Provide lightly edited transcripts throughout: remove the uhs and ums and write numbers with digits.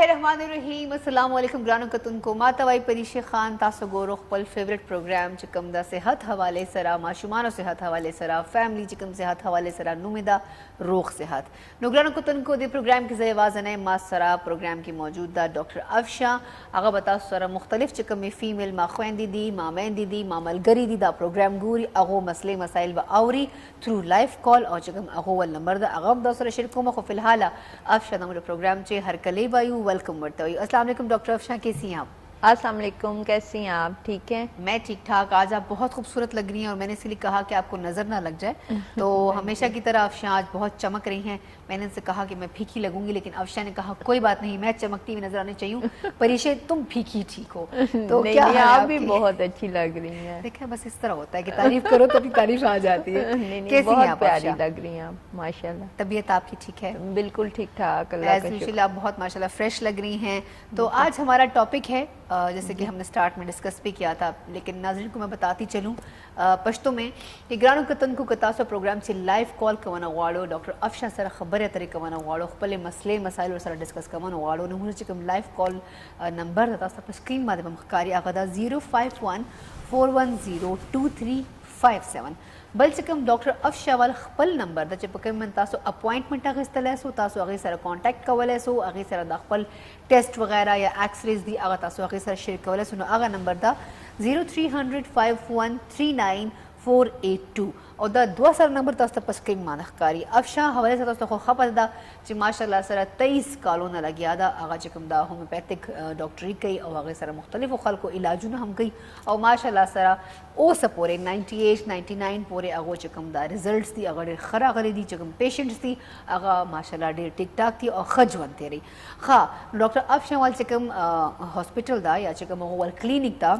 बिस्मिल्लाहिर्रहमानिर्रहीम अस्सलाम वालेकुम ग्रानो कतुन को मातवाई परिशे खान तासो गोरो खपल फेवरेट प्रोग्राम चिकम दा सेहत हवाले सरा माशुमानो सेहत हवाले सरा फैमिली चिकम सेहत हवाले सरा नुमिदा रोख सेहत नो ग्रानो कतुन को दे प्रोग्राम की ज़ेवाज़ने मासरा प्रोग्राम की मौजूदा डॉक्टर अफशा आगा बता सरा मुख्तलिफ चिकम में फीमेल माखवेंदी दी मामेंदी दी मामलगरी दी दा प्रोग्राम गुरी अगो मसले मसाइल व आवरी थ्रू लाइव कॉल और चिकम अगो वल नंबर दा अगम दा सरा शिरको में फिलहाल अफशा नमूर प्रोग्राम चे हर कले वायु वेलकम बढ़ता हुई। अस्सलाम वालेकुम डॉक्टर अफशा, कैसी हैं आप? अस्सलाम वालेकुम, कैसी हैं आप? ठीक हैं? मैं ठीक ठाक। आज आप बहुत खूबसूरत लग रही हैं और मैंने इसलिए कहा कि आपको नज़र ना लग जाए, तो हमेशा की तरह अफशा आज बहुत चमक रही हैं। मैंने इनसे कहा कि मैं फीकी लगूंगी, लेकिन अफशा ने कहा कोई बात नहीं, मैं चमकती हुई नजर आनी चाहिए, परिशे तुम फीकी ठीक हो। तो नहीं, क्या नहीं, है आप भी बहुत अच्छी लग रही हैं। देखिए बस इस तरह होता है कि तारीफ करो तभी तारीफ आ जाती है। नहीं, नहीं, कैसी बहुत हैं आप प्यारी अफशा? लग रही हैं आप, माशाल्लाह। तबीयत आपकी ठीक है? बिल्कुल ठीक ठाक, अल्लाह का शुक्र। आप बहुत माशाल्लाह फ्रेश लग रही हैं। तो आज हमारा टॉपिक है जैसे कि हमने स्टार्ट में डिस्कस भी किया था, लेकिन नाज़रीन को मैं बताती चलूँ पश्तो में कि ग्रानो कतन को कतासो प्रोग्राम से लाइव कॉल कवन वाड़ो डॉक्टर अफशा सर खबर तरी कवन वाड़ो खपले मसले मसाइल और सर डिस्कस कवन वाड़ो नमूने चिकम लाइव कॉल नंबर था सब स्क्रीन माध्यम कारी आगदा 05141022357 बल चिकम डॉक्टर अफशा वाल खपल नंबर द चिपके में तासो अपॉइंटमेंट अगिस्तले सो तासो अगे सर कांटेक्ट कवले सो अगे सर द खपल टेस्ट वगैरह या एक्सरेज दी आगा तासो अगे सर शेयर कवले सो आगा नंबर दा 030051398482 और द दुआ सर नंबर तास्ता पस्किंग मानखकारी अफशा हवाले से तास्ता खो खबर दा कि माशाल्लाह सर 23 कालों न लगिया दा आगा चिकम दा होम्योपैथिक डॉक्टरी कई और आगे सर मुख्तलिफ खल को इलाजू न हम गई और माशाल्लाह सर ओ सपोरे 98 99 पोरे अगो चिकम दा रिजल्ट्स दी अगर खरा गली दी चिकम पेशेंट्स दी आगा माशाल्लाह डेढ़ टिक टाक थी और खजवन तेरी खा डॉक्टर अफशा वाल चिकम हॉस्पिटल दा या चिकम वाल क्लिनिक दा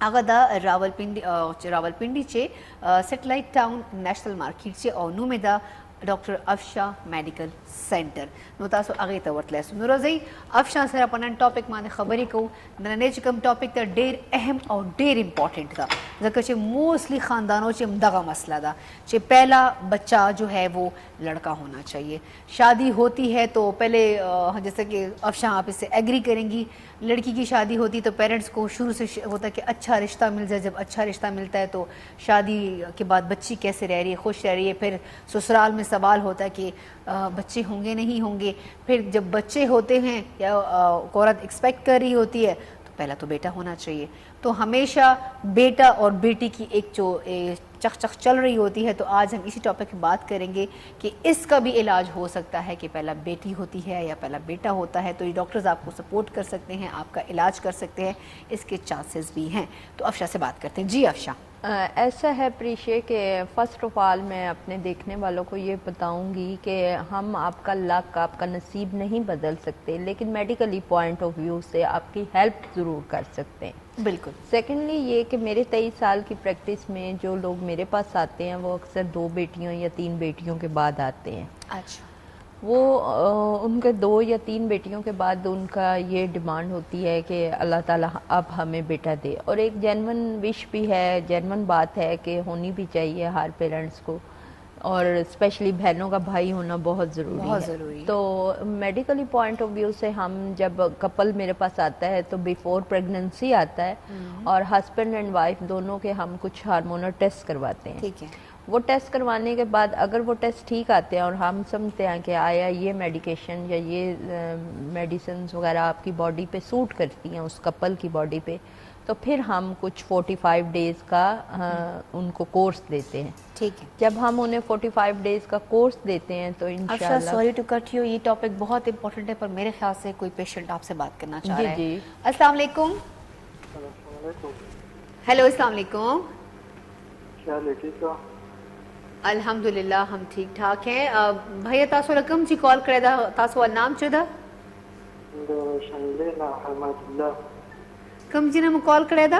आगदा रावलपिंडी चे सेटेलाइट टाउन नेशनल मार्केट चे और नुमेदा डॉक्टर अफशा मेडिकल सेंटर नोतासो आगे तवरतलेस नुरज़ई अफशा सर अपन टॉपिक माने खबरी को नने चिकम टॉपिक त डेर अहम और डेर इम्पॉर्टेंट था जकर चे मोस्टली ख़ानदानों चे दगा मसला था चे पहला बच्चा जो है वो लड़का होना चाहिए। शादी होती है तो पहले जैसे कि अफशा आप इससे एग्री करेंगी, लड़की की शादी होती तो पेरेंट्स को शुरू से होता है कि अच्छा रिश्ता मिल जाए, जब अच्छा रिश्ता मिलता है तो शादी के बाद बच्ची कैसे रह रही है, खुश रह रही है, फिर ससुराल में सवाल होता है कि बच्चे होंगे नहीं होंगे, फिर जब बच्चे होते हैं या औरत एक्सपेक्ट कर रही होती है तो पहला तो बेटा होना चाहिए। तो हमेशा बेटा और बेटी की एक जो चक चल रही होती है। तो आज हम इसी टॉपिक की बात करेंगे कि इसका भी इलाज हो सकता है कि पहला बेटी होती है या पहला बेटा होता है, तो ये डॉक्टर्स आपको सपोर्ट कर सकते हैं, आपका इलाज कर सकते हैं, इसके चांसेस भी हैं। तो अफशा से बात करते हैं। जी अफशा। ऐसा है प्रीशे कि फ़र्स्ट ऑफ ऑल मैं अपने देखने वालों को ये बताऊंगी कि हम आपका लक, आपका नसीब नहीं बदल सकते, लेकिन मेडिकली पॉइंट ऑफ व्यू से आपकी हेल्प ज़रूर कर सकते हैं। बिल्कुल। सेकेंडली ये कि मेरे 23 साल की प्रैक्टिस में जो लोग मेरे पास आते हैं वो अक्सर 2 बेटियों या 3 बेटियों के बाद आते हैं। अच्छा। वो उनके 2 या 3 बेटियों के बाद उनका ये डिमांड होती है कि अल्लाह ताला अब हमें बेटा दे, और एक जेन्युइन विश भी है, जेन्युइन बात है कि होनी भी चाहिए हर पेरेंट्स को, और स्पेशली बहनों का भाई होना बहुत ज़रूरी है। तो मेडिकली पॉइंट ऑफ व्यू से हम जब कपल मेरे पास आता है तो बिफोर प्रेगनेंसी आता है और हस्बैंड एंड वाइफ दोनों के हम कुछ हार्मोनल टेस्ट करवाते हैं। ठीक है। वो टेस्ट करवाने के बाद अगर वो टेस्ट ठीक आते हैं और हम समझते हैं कि आया ये मेडिकेशन या ये मेडिसिन वगैरह आपकी बॉडी पे सूट करती हैं, उस कपल की बॉडी पे, तो फिर हम कुछ 45 डेज़ का उनको कोर्स देते हैं। ठीक है। जब हम उन्हें 45 डेज़ का कोर्स देते हैं तो इंशाल्लाह। सॉरी टू कट यू, ये टॉपिक बहुत इंपॉर्टेंट है, पर मेरे ख्याल से कोई पेशेंट आपसे बात करना चाह रहा है। जी। अस्सलाम वालेकुम। हेलो अस्सलाम वालेकुम। अल्हम्दुलिल्लाह हम ठीक ठाक हैं। भैया तासो रकम जी कॉल करे दा, तासो नाम चुदा कम जी ने कॉल करे दा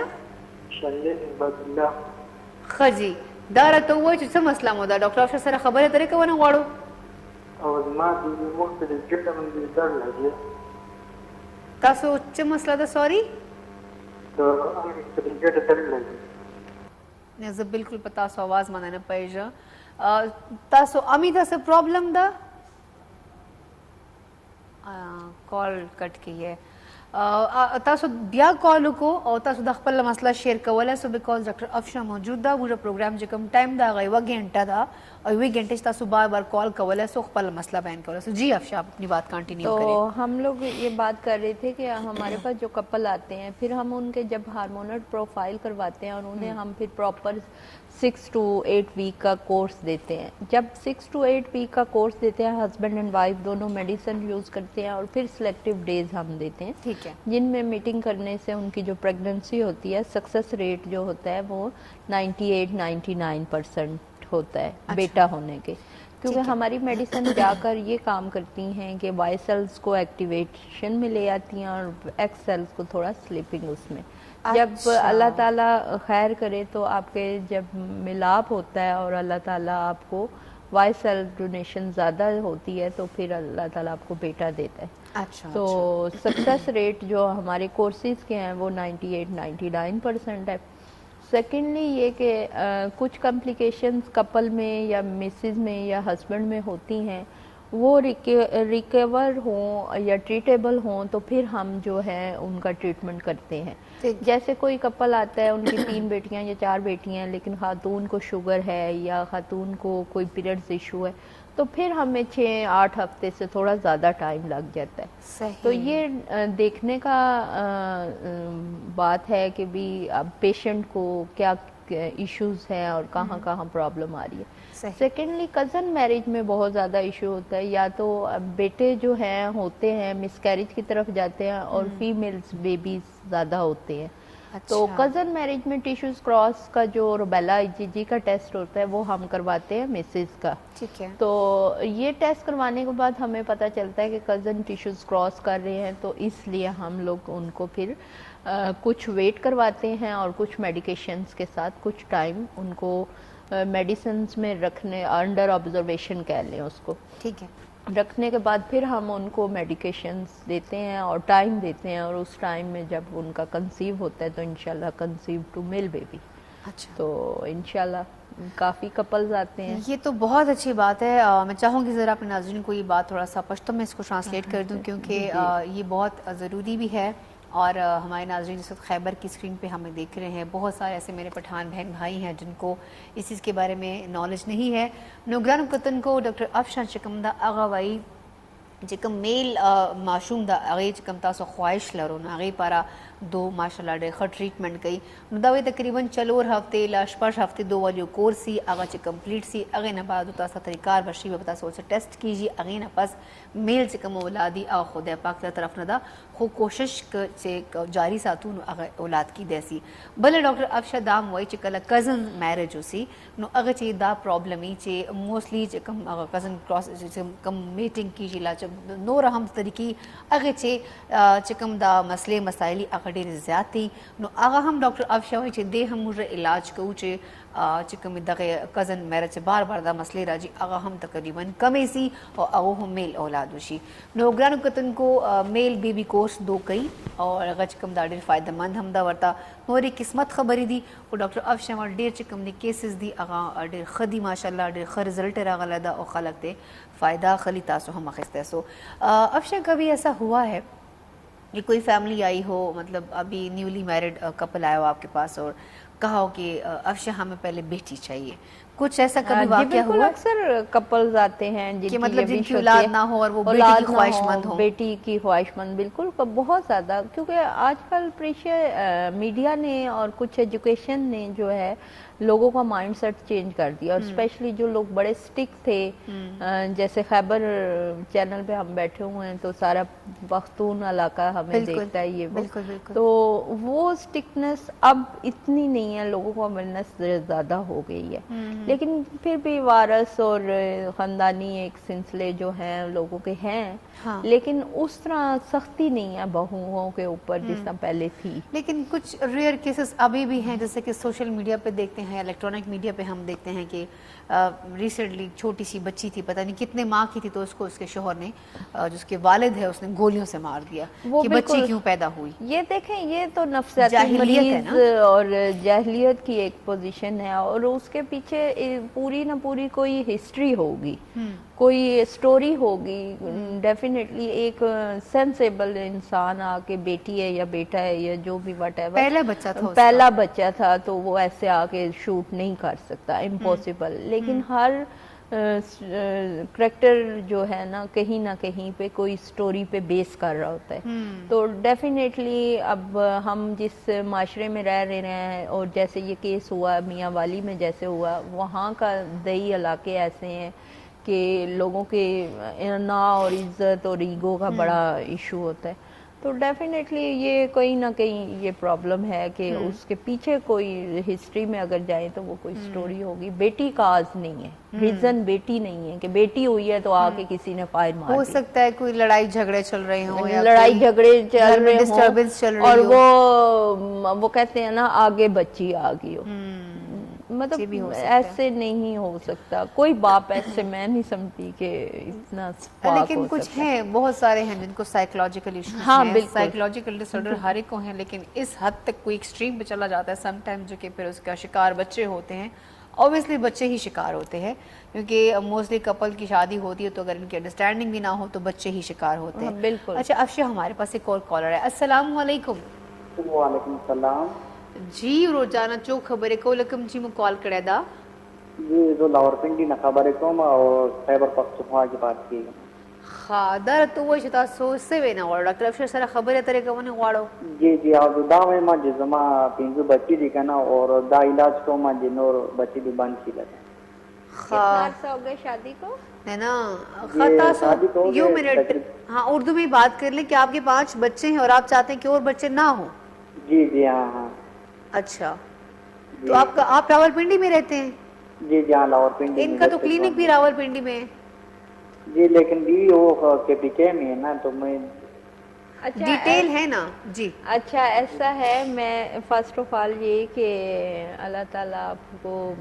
खजी दारा तो वो छ मसला मोदा डॉक्टर अफशा सर खबर है तरे कवन वाड़ो और मां दी मुख्तलिफ जगह में दर्द लगे तासो च मसला दा सॉरी तो मुख्तलिफ जगह दर्द लगे ने जब बिल्कुल पता सो आवाज माने पेजा तासो अमी दा से प्रॉब्लम दा کال کٹ کی ہے تاسو بیا کال کو او تاسو د خپل مسله شیر کولای سو بیکاز ډاکټر افشا موجود دا موږ پروګرام چې کوم ټایم دا غي 1 घंटा دا اور 1 घंटे تاسو بار بار کال کولای سو خپل مسله بیان کولای سو. جی افشا آپ اپنی بات کنٹینیو کریں. تو ہم لوگ یہ بات کر رہے تھے کہ ہمارے پاس جو کپل آتے ہیں پھر ہم ان کے جب ہارمونل پروفائل کرواتے ہیں اور انہیں ہم پھر پراپر 6 to 8 ویک کا کورس دیتے ہیں. جب 6 to 8 ویک کا کورس دیتے ہیں ہسبینڈ اینڈ وائف دونوں میڈیسن یوز کرتے ہیں اور پھر سلیکٹیو ڈیز ہم دیتے ہیں. ٹھیک ہے. جن میں میٹنگ کرنے سے ان کی جو پریگننسی ہوتی ہے سکسیس ریٹ جو ہوتا ہے وہ 98-99% ہوتا ہے بیٹا ہونے کے. کیونکہ ہماری میڈیسن جا کر یہ کام کرتی ہیں کہ وائی سیلز کو ایکٹیویشن میں لے آتی ہیں اور ایکس سیلز کو تھوڑا سلیپنگ اس میں. جب اللہ تعالیٰ خیر کرے تو آپ کے جب ملاپ ہوتا ہے اور اللہ تعالیٰ آپ کو وائی سیل ڈونیشن زیادہ ہوتی ہے تو پھر اللہ تعالیٰ آپ کو بیٹا دیتا ہے. تو سکسیس ریٹ جو ہمارے کورسز کے ہیں وہ 98-99% ہے. سیکنڈلی یہ کہ کچھ کمپلیکیشنز کپل میں یا مسز میں یا ہسبینڈ میں ہوتی ہیں وہ ریکور ہوں یا ٹریٹیبل ہوں تو پھر ہم جو ہے ان کا ٹریٹمنٹ کرتے ہیں. جیسے کوئی کپل آتا ہے ان کی 3 بیٹیاں یا 4 بیٹیاں لیکن خاتون کو شوگر ہے یا خاتون کو کوئی پیریڈز ایشو ہے تو پھر ہمیں 6-8 ہفتے سے تھوڑا زیادہ ٹائم لگ جاتا ہے. تو یہ دیکھنے کا بات ہے کہ بھی اب پیشنٹ کو کیا ایشوز ہیں اور کہاں کہاں پرابلم آ رہی ہے. سیکنڈلی کزن میرج میں بہت زیادہ ایشو ہوتا ہے. یا تو بیٹے جو ہیں ہوتے ہیں مس کیریج کی طرف جاتے ہیں اور فیمیلز بیبیز زیادہ ہوتے ہیں. تو کزن میرج میں ٹیشوز کراس کا جو روبیلا IgG کا ٹیسٹ ہوتا ہے وہ ہم کرواتے ہیں مسز کا. ٹھیک ہے. تو یہ ٹیسٹ کروانے کے بعد ہمیں پتہ چلتا ہے کہ کزن ٹیشوز کراس کر رہے ہیں تو اس لیے ہم لوگ ان کو پھر کچھ ویٹ کرواتے ہیں اور کچھ میڈیکیشنز کے ساتھ کچھ ٹائم ان کو میڈیسنز میں رکھنے انڈر آبزرویشن کہہ لیں اس کو. ٹھیک ہے. رکھنے کے بعد پھر ہم ان کو میڈیکیشنز دیتے ہیں اور ٹائم دیتے ہیں اور اس ٹائم میں جب ان کا کنسیو ہوتا ہے تو انشاءاللہ کنسیو ٹو میل بیبی. اچھا. تو انشاءاللہ کافی کپلز آتے ہیں. یہ تو بہت اچھی بات ہے. میں چاہوں گی ذرا اپنے ناظرین کو یہ بات تھوڑا سا پشتو میں اس کو ٹرانسلیٹ کر دوں کیونکہ یہ بہت ضروری بھی ہے. اور ہمارے ناظرین جس وقت خیبر کی اسکرین پہ ہمیں دیکھ رہے ہیں بہت سارے ایسے میرے پٹھان بہن بھائی ہیں جن کو اس چیز کے بارے میں نالج نہیں ہے. نوگران کتن کو ڈاکٹر افشا چکم دا اغوائی چکم میل معشوم دا اغی چکم تاسو خواہش لرو اغی پارا دو ماشاءاللہ ډېر ښه ټریټمنټ کوي. نو دا وی تقریبا 4 هفته لا 6 هفته دو والیو کورس سی هغه چې کمپلیټ سی هغه نه بعد تاسو طریقار بشي به تاسو څه ټیسټ کیږي هغه نه پس میل چې کوم اولادي او خدای پاک تر طرف نه دا خو کوشش چې جاری ساتو نو هغه اولاد کی دیسی. بل ډاکټر افشا دام وای چې کله کزن میرج وسی نو هغه چې دا پرابلم ای چې موستلی چې کوم هغه کزن کراس چې کوم میټینګ کیږي لا چې نور هم طریقې هغه چې کوم دا مسلې مسایل هغه ډېر زیات دي نو هغه هم ډاکټر افشا وایي چې دې هم موږ علاج کوو چې کوم دغه کزن میرج بار بار دا مسلې راځي هغه هم تقریبا کمې سي او هغه هم میل اولاد وشي. نو ګرانو کتن کو میل بیبي کورس دو کوي او هغه چې کوم دا ډېر فایده مند هم دا ورته نورې قسمت خبرې دي او ډاکټر افشا ډېر چې کوم دي کیسز دي هغه ډېر ښه دي ماشاءالله ډېر ښه رزلټ راغلی ده او خلک ته فائدہ خلی تاسو هم اخیستی. سو افشا کبھی ایسا ہوا ہے کہ کوئی فیملی آئی ہو مطلب ابھی نیولی میرڈ کپل آیا ہو آپ کے پاس اور کہا ہو کہ افشا ہمیں پہلے بیٹی چاہیے, کچھ ایسا کبھی واقعہ ہوا؟ اکثر کپلز آتے ہیں کہ مطلب جن کی اولاد نہ ہو اور وہ بیٹی کی خواہش مند ہو. بیٹی کی خواہش مند بالکل بہت زیادہ, کیونکہ آج کل پریشر میڈیا نے اور کچھ ایجوکیشن نے جو ہے لوگوں کا مائنڈ سیٹ چینج کر دیا, اور اسپیشلی جو لوگ بڑے سٹک تھے جیسے خیبر چینل پہ ہم بیٹھے ہوئے ہیں تو سارا پختون علاقہ ہمیں دیکھتا ہے یہ تو وہ سٹکنس اب اتنی نہیں ہے, لوگوں کو اویئرنیس زیادہ ہو گئی ہے. لیکن پھر بھی وارث اور خاندانی ایک سلسلے جو ہیں لوگوں کے ہیں, لیکن اس طرح سختی نہیں ہے بہوؤں کے اوپر جس طرح پہلے تھی. لیکن کچھ ریئر کیسز ابھی بھی ہیں, جیسے کہ سوشل میڈیا پہ دیکھتے ہیں, الیکٹرانک میڈیا پہ ہم دیکھتے ہیں کہ ریسنٹلی چھوٹی سی بچی تھی, پتہ نہیں کتنے ماہ کی تھی, تو اس کو اس کے شوہر نے جس کے والد ہے اس نے گولیوں سے مار دیا کہ بچی کیوں پیدا ہوئی. یہ دیکھیں یہ تو نفسیاتی مریض اور جاہلیت کی ایک پوزیشن ہے, اور اس کے پیچھے پوری نہ پوری کوئی ہسٹری ہوگی, کوئی اسٹوری ہوگی. ڈیفینیٹلی ایک سینسیبل انسان آ کے بیٹی ہے یا بیٹا ہے یا جو بھی وٹ ایور, پہلا بچہ تھا, پہلا بچہ تھا, تو وہ ایسے آ کے شوٹ نہیں کر سکتا, امپاسبل. لیکن ہر کریکٹر جو ہے نا کہیں نہ کہیں پہ کوئی اسٹوری پہ بیس کر رہا ہوتا ہے. تو ڈیفینیٹلی اب ہم جس معاشرے میں رہ رہے ہیں, اور جیسے یہ کیس ہوا میاں والی میں جیسے ہوا, وہاں کا دیہی علاقے ایسے ہیں کہ لوگوں کے نا اور عزت اور ایگو کا بڑا ایشو ہوتا ہے. تو ڈیفینیٹلی یہ کہیں نہ کہیں یہ پرابلم ہے کہ اس کے پیچھے کوئی ہسٹری میں اگر جائیں تو وہ کوئی سٹوری ہوگی. بیٹی کاز نہیں ہے, ریزن بیٹی نہیں ہے کہ بیٹی ہوئی ہے تو آ کے کسی نے فائر مار دی. ہو سکتا ہے کوئی لڑائی جھگڑے چل رہے ہوں, لڑائی جھگڑے چل رہے ڈسٹربنس چل ہوں, رہی اور وہ کہتے ہیں نا آگے بچی آ گئی ہو. مطلب ایسے نہیں ہو سکتا, کوئی باپ ایسے میں نہیں سمجھتی کہ اتنا پاک. لیکن کچھ ہیں, بہت سارے ہیں جن کو سائیکولوجیکل ایشوز ہیں, سائیکولوجیکل ڈس آرڈر ہر ایک کو ہیں, لیکن اس حد تک کوئی ایکسٹریم پہ چلا جاتا ہے سم ٹائم جو کہ پھر اس کا شکار بچے ہوتے ہیں. اوبیسلی بچے ہی شکار ہوتے ہیں, کیونکہ موسٹلی کپل کی شادی ہوتی ہے تو اگر ان کی انڈرسٹینڈنگ بھی نہ ہو تو بچے ہی شکار ہوتے ہیں. بالکل. اچھا افشا, ہمارے پاس ایک اور کالر ہے. السلام علیکم. وعلیکم السلام. جی روزانہ چو خبر کو لکم جی میں کال کرے دا. جی جو لاورپنڈی نہ خبر کوم اور خیبر پختونخوا کی بات کی. خادر تو وہ شتا سو سے وینا اور ڈاکٹر افشر سره خبره ترې کوونه غواړو. جی او دا ما چې زما پنځه بچی دي کنه اور دا علاج کوم چې نور بچی دي بند شي لګا. کتنا عرصہ ہو گیا شادی کو؟ ہے نا خطا سو یو منٹ. ہاں اردو میں بات کر لیں کہ آپ کے 5 بچے ہیں اور آپ چاہتے ہیں کہ اور بچے نہ ہوں. جی جی ہاں ہاں. اچھا تو آپ راولپنڈی میں رہتے ہیں؟ جی جی ہاں راولپنڈی. ان کا تو کلینک بھی راولپنڈی میں ہے. جی لیکن بھی وہ کے پی کے میں ہے نا, تو میں ڈیٹیل ہے نا. جی اچھا ایسا ہے, میں فرسٹ آف آل یہ کہ اللہ تعالیٰ آپ کو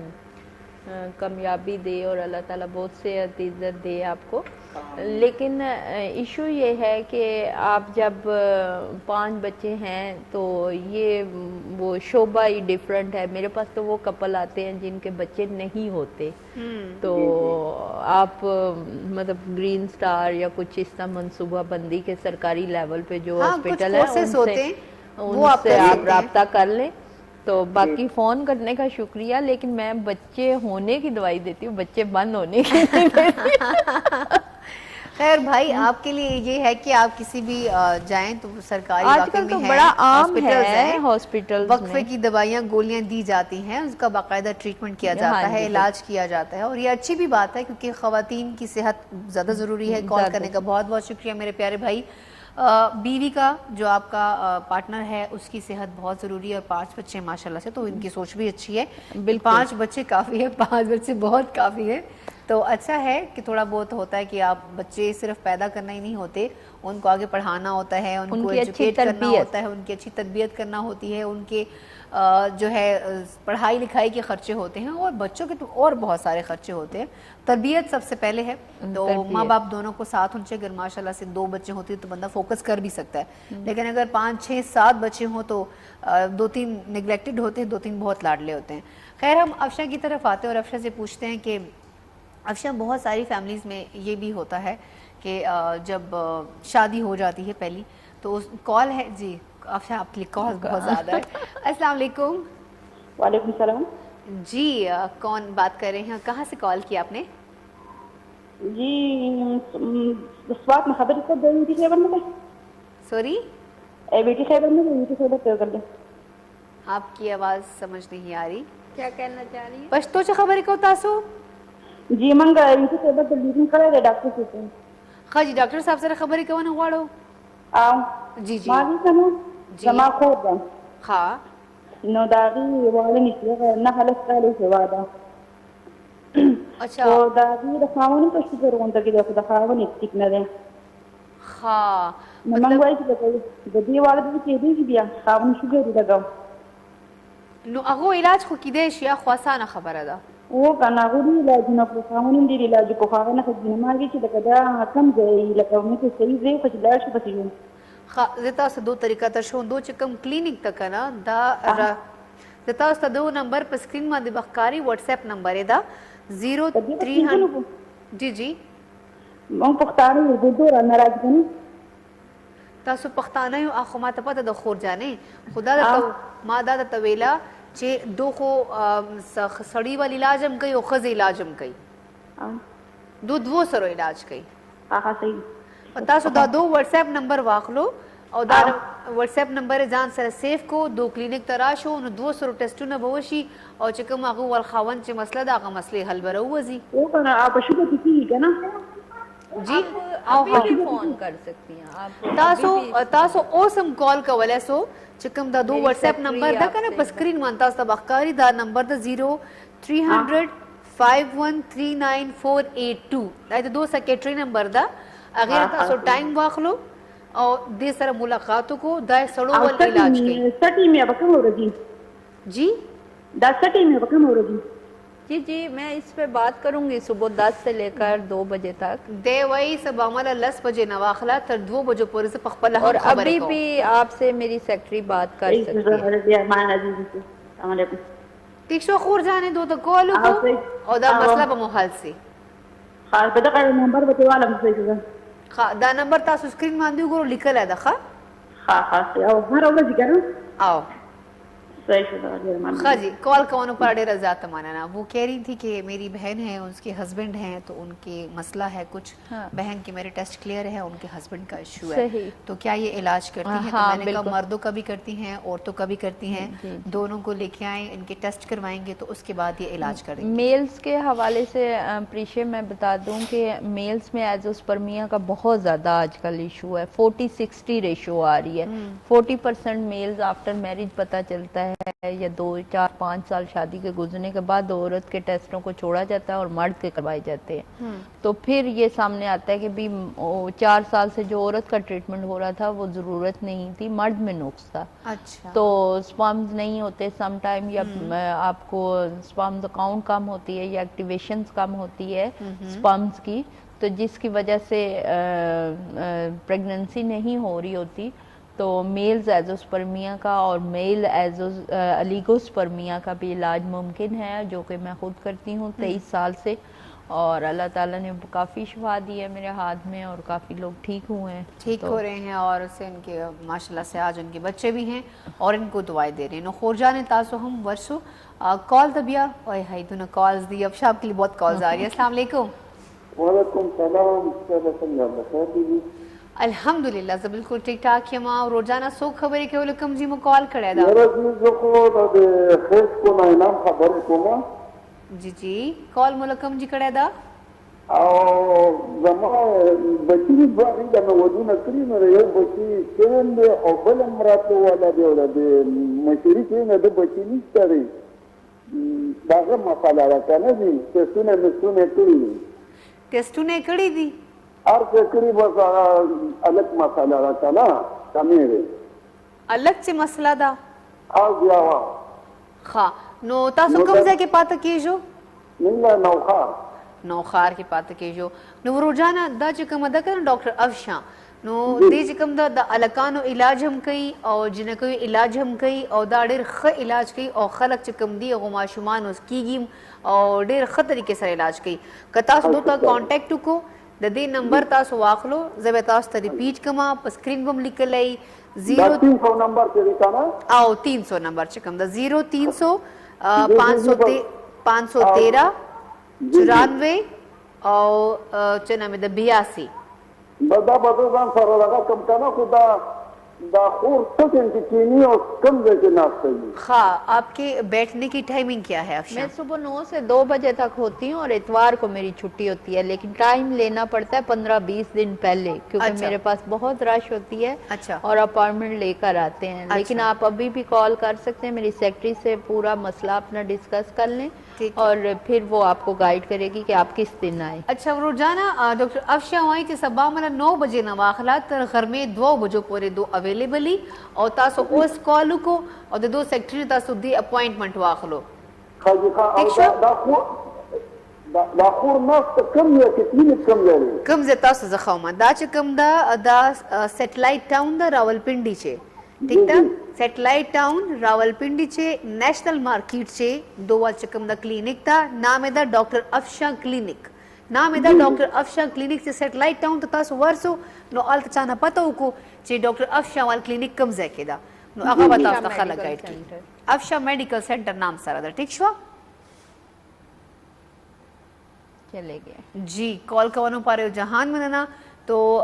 کامیابی دے اور اللہ تعالیٰ بہت سے عزت دے آپ کو. لیکن ایشو یہ ہے کہ آپ جب 5 بچے ہیں تو یہ وہ شعبہ ہی ڈیفرنٹ ہے. میرے پاس تو وہ کپل آتے ہیں جن کے بچے نہیں ہوتے, تو آپ مطلب گرین سٹار یا کچھ اس طرح منصوبہ بندی کے سرکاری لیول پہ جو ہاسپٹل ہے ان سے آپ رابطہ کر لیں. تو باقی فون کرنے کا شکریہ, لیکن میں بچے ہونے کی دوائی دیتی ہوں, بچے بند ہونے کی نہیں دیتی. خیر بھائی آپ کے لیے یہ ہے کہ آپ کسی بھی جائیں تو سرکاری آج کل تو بڑا عام ہے ہاسپٹل, وقفے کی دوائیاں گولیاں دی جاتی ہیں, اس کا باقاعدہ ٹریٹمنٹ کیا جاتا ہے, علاج کیا جاتا ہے, اور یہ اچھی بھی بات ہے کیونکہ خواتین کی صحت زیادہ ضروری ہے. کال کرنے کا بہت بہت شکریہ میرے پیارے بھائی. بیوی کا جو آپ کا پارٹنر ہے اس کی صحت بہت ضروری ہے, اور 5 بچے ہیں ماشاءاللہ سے, تو ان کی سوچ بھی اچھی ہے. 5 بچے کافی ہے, 5 بچے بہت کافی ہے. تو اچھا ہے کہ تھوڑا بہت ہوتا ہے کہ آپ بچے صرف پیدا کرنا ہی نہیں ہوتے, ان کو آگے پڑھانا ہوتا ہے, ان کو ایجوکیٹ کرنا ہوتا ہے, ان کی اچھی تربیت کرنا ہوتی ہے, ان کے جو ہے پڑھائی لکھائی کے خرچے ہوتے ہیں, اور بچوں کے تو اور بہت سارے خرچے ہوتے ہیں. تربیت سب سے پہلے ہے, تو ماں باپ دونوں کو ساتھ ہونے چاہیے. اگر ماشاءاللہ سے 2 بچے ہوتے تو بندہ فوکس کر بھی سکتا ہے, لیکن اگر 5 6 7 بچے ہوں تو 2-3 نیگلیکٹڈ ہوتے ہیں, 2-3 بہت لاڈلے ہوتے ہیں. خیر ہم افشا کی طرف آتے ہیں اور افشا سے پوچھتے ہیں کہ افشا بہت ساری فیملیز میں یہ بھی ہوتا ہے کہ جب شادی ہو جاتی ہے پہلی تو کال ہے. جی افشا آپ کے لیے کال بہت زیادہ ہے. السلام علیکم. وعلیکم السلام. جی کون بات کر رہے ہیں, کہاں سے کال کیا آپ نے؟ جی سوات میں خبر کو بیٹی خیبر میں. سوری بیٹی خیبر میں, بیٹی خیبر پہ کر دیں. آپ کی آواز سمجھ نہیں آ رہی, کیا کہنا چاہ رہی ہیں؟ پشتو سے خبر کو تاسو. جی منگا بیٹی خیبر تو لیڈنگ کرے گا ڈاکٹر سے. ہاں جی ڈاکٹر صاحب سره خبرې کوونه غواړو. جی جی مالی کنه زما خور ده. ها نو داغي واله نشي نه خلص کالي سوا ده. اچھا او داغي د خاونو په شکر وانت کې د خاونو ټیک نه ده. ها نو موږ وایو چې د دې واله د کې دې بیا خاونو شکر لګاو. نو هغه علاج خو کیدای شي, خو اسانه خبره ده. وہ کنا غوړي علاج نه په خاونو دې علاج کو خاونو نه خدای ماږي چې دا کم ځای لکه موږ صحیح ځای خو لاړ شي پسې زه تاسو 2 طریقہ ته شو 2 چې کوم کلینیک ته کنه دا د تاسو ته دو نمبر په سکرین باندې بخکاری واتس اپ نمبر دا 0300 جی جی مونږ پښتانه یو د دور ناراض کني تاسو پښتانه یو اخو ما ته پته د خور جانې خدا د ما دا د تویلا چې دو خو سړی ول علاج هم کوي او خزي علاج هم کوي دو سره علاج کوي هغه صحیح تاسو دا دو واتس اپ نمبر واخلو او دا واتس اپ نمبر ځان سره سیف کو دو کلینیک ته راشو نو 200 ټیسټونه به وشي او چې کوم هغه ول خاوند چې مسله دا هغه مسلې حل به راوځي او کنه آپ شوګه کیږي کنه جی ابھی بھی فون کر سکتی ہیں آپ تاسو اوسم کال کولای سو چې کوم دا دو واتس اپ نمبر دا کنه په سکرین باندې تاسو ته بخکاری the number the 0300 5139482 the the do سیکریټری number دا اگر تاسو ټایم واخلو او دې سره ملاقات کو دا سړو ول علاج کوي سټي مې به کوم ورځي جی دا سټي مې به کوم ورځي جی جی میں اس پہ بات کروں گی صبح 10 سے لے کر 2 بجے تک دے وہی سب عمل 10 بجے نواخلا تر 2 بجے پورے سے پخپل اور ابھی بھی آپ سے میری سیکٹری بات کر سکتی ہے السلام علیکم ٹھیک شو خور جانے دو تو کال کو او دا مسئلہ په محل سے خاص په دغه نمبر به والا مسجد دا نمبر تاسو سکرین باندې وګورئ لیکل ہے دا ها او هر ورځ ګرم او صحیح شو خا جی کال کونو پر ڈیر ذات ماننا وہ کہہ رہی تھی کہ میری بہن ہے اس کے ہسبینڈ ہیں تو ان کے مسئلہ ہے کچھ بہن کے میرے ٹیسٹ کلیئر ہے ان کے ہسبینڈ کا ایشو ہے تو کیا یہ علاج کرتی ہیں تو میں نے کہا مردوں کا بھی کرتی ہیں عورتوں کا بھی کرتی ہیں دونوں کو لے کے آئیں ان کے ٹیسٹ کروائیں گے تو اس کے بعد یہ علاج کریں گے میلز کے حوالے سے پریشے میں بتا دوں کہ میلز میں ایزوسپرمیا کا بہت زیادہ آج کل ایشو ہے 40-60 ریشو آ رہی ہے 40% میلز آفٹر میرج پتہ چلتا ہے یا 2-4-5 سال شادی کے گزرنے کے بعد عورت کے ٹیسٹوں کو چھوڑا جاتا ہے اور مرد کے کروائے جاتے ہیں تو پھر یہ سامنے آتا ہے کہ بھی 4 سال سے جو عورت کا ٹریٹمنٹ ہو رہا تھا وہ ضرورت نہیں تھی مرد میں نقص تھا تو سپرمز نہیں ہوتے سم ٹائم یا آپ کو سپرمز اکاؤنٹ کم ہوتی ہے یا ایکٹیویشنز کم ہوتی ہے سپرمز کی تو جس کی وجہ سے پریگننسی نہیں ہو رہی ہوتی تو میلز ایزوسپرمیا کا اور میل الیگوسپرمیا کا بھی علاج ممکن ہے جو کہ میں خود کرتی ہوں 23 سال سے اور اللہ تعالیٰ نے کافی شفا دی ہے میرے ہاتھ میں اور کافی لوگ ٹھیک ہوئے ہیں ٹھیک ہو رہے ہیں اور اسے ان کے ماشاءاللہ سے آج ان کے بچے بھی ہیں اور ان کو دعائیں دے رہے ہیں خور جانے تاسو ہم ورسو کال دبیا اوئے ہائی دونوں کالز دی اب شام کے لیے بہت کالز آ رہی ہے السلام علیکم وعلیکم السلام الحمدللہ سے بالکل ٹھیک ٹھاک ہے ماں روزانہ سو خبریں کہ ولکم جی مو کال کړه دا جی جی کال ملکم جی کړه دا او زما بچی باندې د ودونه کړی نو یو بچی څنګه دی او بل مراته ولا دی ولا دی مشورې کې نه د بچی نشته داغه مساله راکنه دي چې څونه مسونه کړی ټیسټونه کړی دي اور کری بس الگ مسئلہ رہتا نا کمیرے الگ سے مسئلہ دا آج یاوا خواہ نو تاسو کم زی کے پاتا کیجو نہیں نوخار نوخار کے پاتا کیجو نو روزانہ دا چکم ادا کرن ڈاکٹر افشاں نو دی چکم دا الکانو علاج ہم کئی اور جنکوی علاج ہم کئی اور دا ډیر خ علاج کئی اور خلق چکم دی غما شمان اس کی گیم اور ډیر خ طریقے سر علاج کئی کتاس دو تا کانٹیکٹ کو د دې نمبر تاسو واخلو زه به تاسو ته ریپیټ کما په سکرین بم لیکلای 0300 نمبر کې لیکانا او 300 نمبر چې کوم د 0300 513 94 او 92 بدا ځان سره لگا کم کنه خدا دا خور سکن کی کینی اور کم جگہ ناشتہ خواہ آپ کے بیٹھنے کی ٹائمنگ کیا ہے میں صبح 9 سے 2 بجے تک ہوتی ہوں اور اتوار کو میری چھٹی ہوتی ہے لیکن ٹائم لینا پڑتا ہے 15-20 دن پہلے کیونکہ میرے پاس بہت رش ہوتی ہے اور اپارٹمنٹ لے کر آتے ہیں لیکن آپ ابھی بھی کال کر سکتے ہیں میری سیکٹری سے پورا مسئلہ اپنا ڈسکس کر لیں اور پھر وہ آپ کو گائیڈ کرے گی کہ آپ کس دن آئیں اچھا روزانہ ڈاکٹر افشاں ہوئی کہ صبح ملا 9 بجے نواخلا تر گھر میں 2 بجے پورے 2 اویلیبلی اور تاسو اس کالو کو اور دو سیکٹری تاسو دی اپوائنٹمنٹ واخلو دا خور ناست کم یا کتنی کم لري کم زه تاسو زخومه دا چې کم دا سیټلایټ ټاون دا راولپنډي چې ठीक था सैटेलाइट टाउन रावलपिंडी चे नेशनल मार्केट चे दो वाल चकम दा क्लिनिक था नाम है डॉक्टर अफशा क्लिनिक नाम है डॉक्टर अफशा क्लिनिक से सैटेलाइट टाउन तो तास वर्सो नो अल्त चाना पता को चे डॉक्टर अफशा वाल क्लिनिक कम जैके दा नो अगा बता उसका खला गाइड की अफशा मेडिकल सेंटर नाम सारा दा ठीक छवा चले गए जी कॉल कवनो पारे जहान मनना तो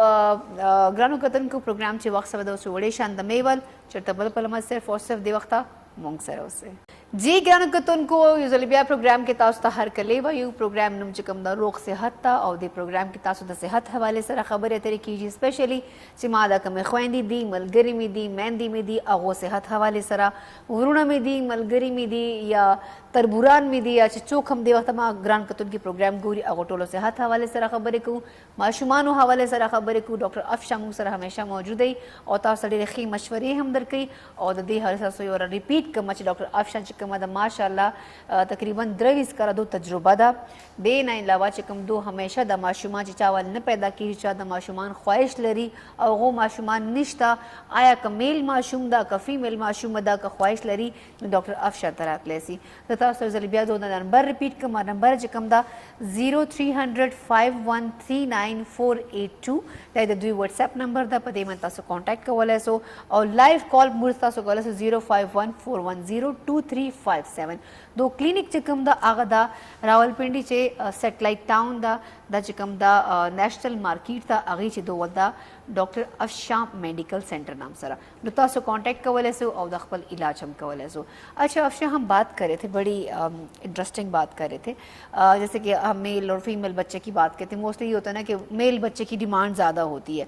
ग्रानो कतन को प्रोग्राम चे वक्त सवदा उस वड़े शान दमेवल चरता बल पलमा सिर्फ और सिर्फ दे वक्ता मोंग सर उसे जी ग्रानो कतन को युजलिबिया प्रोग्राम के तास हर कलेवा यू प्रोग्राम नुम चकम दा रोक से हत्ता और दे प्रोग्राम के तास द सेहत हवाले सर खबर है तेरी की स्पेशली चिमादा कमे ख्वेंदी दी मलगरी में दी मेहंदी में दी अगो सेहत हवाले सरा वरुणा में दी मलगरी में दी या तरबुरान में दी या चोख हम दे वक्त मा ग्रान कतन की प्रोग्राम गोरी अगो टोलो सेहत हवाले सर खबर को माशुमानो हवाले सर खबर को डॉक्टर अफशा मु सर हमेशा मौजूद है और तास सड़ी रखी मशवरे हम दर कई और दे हर ससो और रिपीट कम डॉक्टर अफशा चिकम दा माशाल्लाह तकरीबन 23 का दो तजुर्बा दा दे ना अलावा चिकम दो हमेशा दा माशुमा चावल न पैदा की चा दा माशुमान ख्वाहिश लरी और वो माशुमान निश्ता आया का मेल माशूम दा का फीमेल माशूम दा का ख्वाहिश लरी डॉक्टर अफशा तराक लेसी तथा सरजलिबिया दो नंबर रिपीट कम नंबर चिकम दा 0300 5139482 दा दुई व्हाट्सएप नंबर दा पदे मन तासो कांटेक्ट कवले सो और लाइव कॉल मुर्ता सो कवले सो 0514102357 दो क्लिनिक चिकम दा आगा दा रावलपिंडी चे सैटेलाइट टाउन दा चिकम दा नेशनल मार्केट दा आगे चे दो वदा डॉक्टर अफशा मेडिकल सेंटर नाम सरा नुता सो कांटेक्ट कवले सो और दखपल इलाज हम कवले सो अच्छा अफशा हम बात कर रहे थे बड़ी इंटरेस्टिंग बात कर रहे थे जैसे कि हम मेल और फीमेल बच्चे की बात करते हैं मोस्टली ये होता है ना कि मेल बच्चे की डिमांड ज़्यादा होती है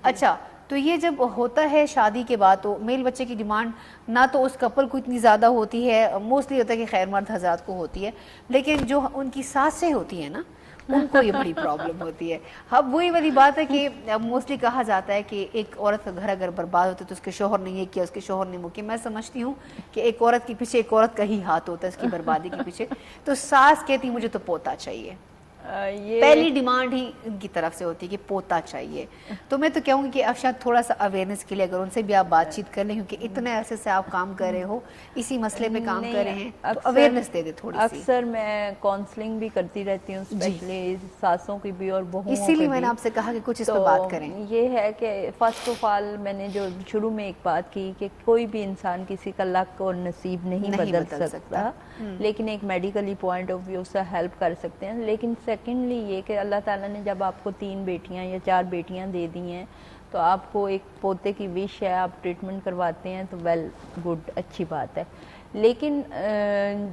अच्छा तो ये जब होता है शादी के बाद तो मेल बच्चे की डिमांड ना तो उस कपल को इतनी ज़्यादा होती है मोस्टली होता है कि खैर मर्द हज़रात को होती है लेकिन जो उनकी सासें होती हैं ना उनको ये बड़ी प्रॉब्लम होती है अब वही वाली बात है कि मोस्टली कहा जाता है कि एक औरत का घर अगर बर्बाद होता है तो उसके शोहर ने ये किया उसके शोहर ने वो किया मैं समझती हूँ कि एक औरत के पीछे एक औरत का ही हाथ होता है इसकी बर्बादी के पीछे तो सास कहती मुझे तो पोता चाहिए ये पहली डिमांड ही उनकी तरफ से होती है कि पोता चाहिए तो मैं तो कहूँगी कि आप शायद थोड़ा सा अवेयरनेस के लिए अगर उनसे भी आप बातचीत कर लें क्योंकि इतने अरसे से आप काम कर रहे हो इसी मसले पे काम कर रहे हैं तो अवेयरनेस दे दे थोड़ी सी अक्सर मैं काउंसलिंग भी करती रहती हूँ स्पेशली सासों की भी और बहुओं की इसीलिए भी। मैंने आपसे कहा कि कुछ इस तो पर बात करें ये है कि फर्स्ट ऑफ ऑल मैंने जो शुरू में एक बात की कि कोई भी इंसान किसी का लक और नसीब नहीं बदल सकता लेकिन एक मेडिकली पॉइंट ऑफ व्यू से हेल्प कर सकते हैं लेकिन सेकेंडली ये कि अल्लाह ताला ने जब आपको 3 बेटियां या 4 बेटियां दे दी हैं तो आपको एक पोते की विश है आप ट्रीटमेंट करवाते हैं तो वेल गुड अच्छी बात है लेकिन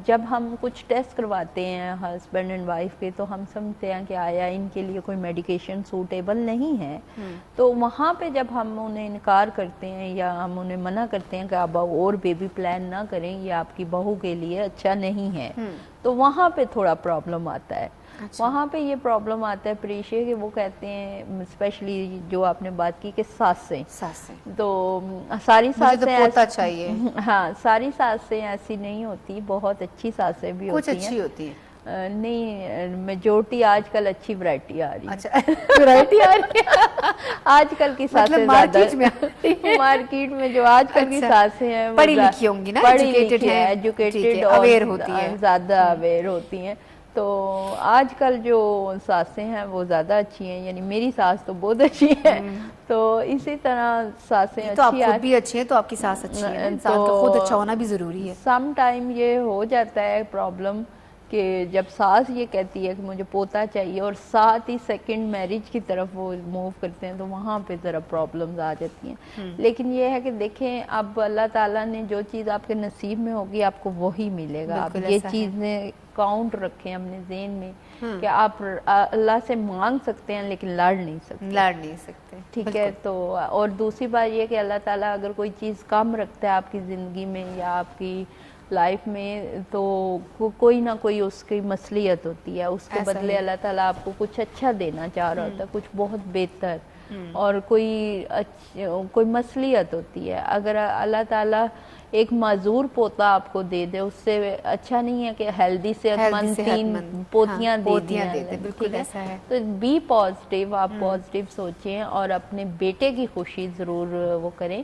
जब हम कुछ टेस्ट करवाते हैं हस्बैंड एंड वाइफ के तो हम समझते हैं कि आया इनके लिए कोई मेडिकेशन सूटेबल नहीं है तो वहाँ पे जब हम उन्हें इनकार करते हैं या हम उन्हें मना करते हैं कि आप और बेबी प्लान ना करें ये आपकी बहू के लिए अच्छा नहीं है तो वहाँ पे थोड़ा प्रॉब्लम आता है अच्छा। वहाँ पे ये प्रॉब्लम आता है प्रीशे कि वो कहते हैं स्पेशली जो आपने बात की कि सासें तो सारी सासें तो पोता चाहिए हाँ सारी सासें ऐसी नहीं होती बहुत अच्छी सासें भी कुछ होती हैं अच्छी होती हैं नहीं मेजोरिटी आजकल अच्छी वैरायटी आ रही है अच्छा वैरायटी आ रही है आजकल की सासें मतलब मार्केट में जो आजकल की सासें हैं पढ़ी लिखी होंगी ना एजुकेटेड और अवेयर होती है ज्यादा अवेयर होती हैं तो आजकल जो सासें हैं वो ज़्यादा अच्छी हैं यानी मेरी सास तो बहुत अच्छी है तो इसी तरह सासें तो आप खुद भी अच्छी हैं तो आपकी सास अच्छी है इंसान का खुद अच्छा होना भी ज़रूरी है सम टाइम ये हो जाता है प्रॉब्लम कि जब सास ये कहती है कि मुझे पोता चाहिए और साथ ही सेकंड मैरिज की तरफ वो मूव करते हैं तो वहाँ पे ज़रा प्रॉब्लम्स आ जाती हैं लेकिन ये है कि देखें अब अल्लाह ताला ने जो चीज़ आपके नसीब में होगी आपको वही मिलेगा आप ये चीज़ें काउंट रखें अपने ज़हन में कि आप अल्लाह से मांग सकते हैं लेकिन लड़ नहीं सकते ठीक है तो और दूसरी बात ये कि अल्लाह ताला अगर कोई चीज़ कम रखता है आपकी ज़िंदगी में या आपकी लाइफ में तो कोई ना कोई उसकी मसलियत होती है उसके बदले अल्लाह ताला आपको कुछ अच्छा देना चाह रहा होता है कुछ बहुत बेहतर और कोई मसलियत होती है अगर अल्लाह ताला एक माजूर पोता आपको दे दे उससे अच्छा नहीं है कि हेल्दी सेहतमंद 3 पोतियां दे दे बिल्कुल ऐसा है तो बी पॉजिटिव आप पॉजिटिव सोचें और अपने बेटे की खुशी जरूर वो करें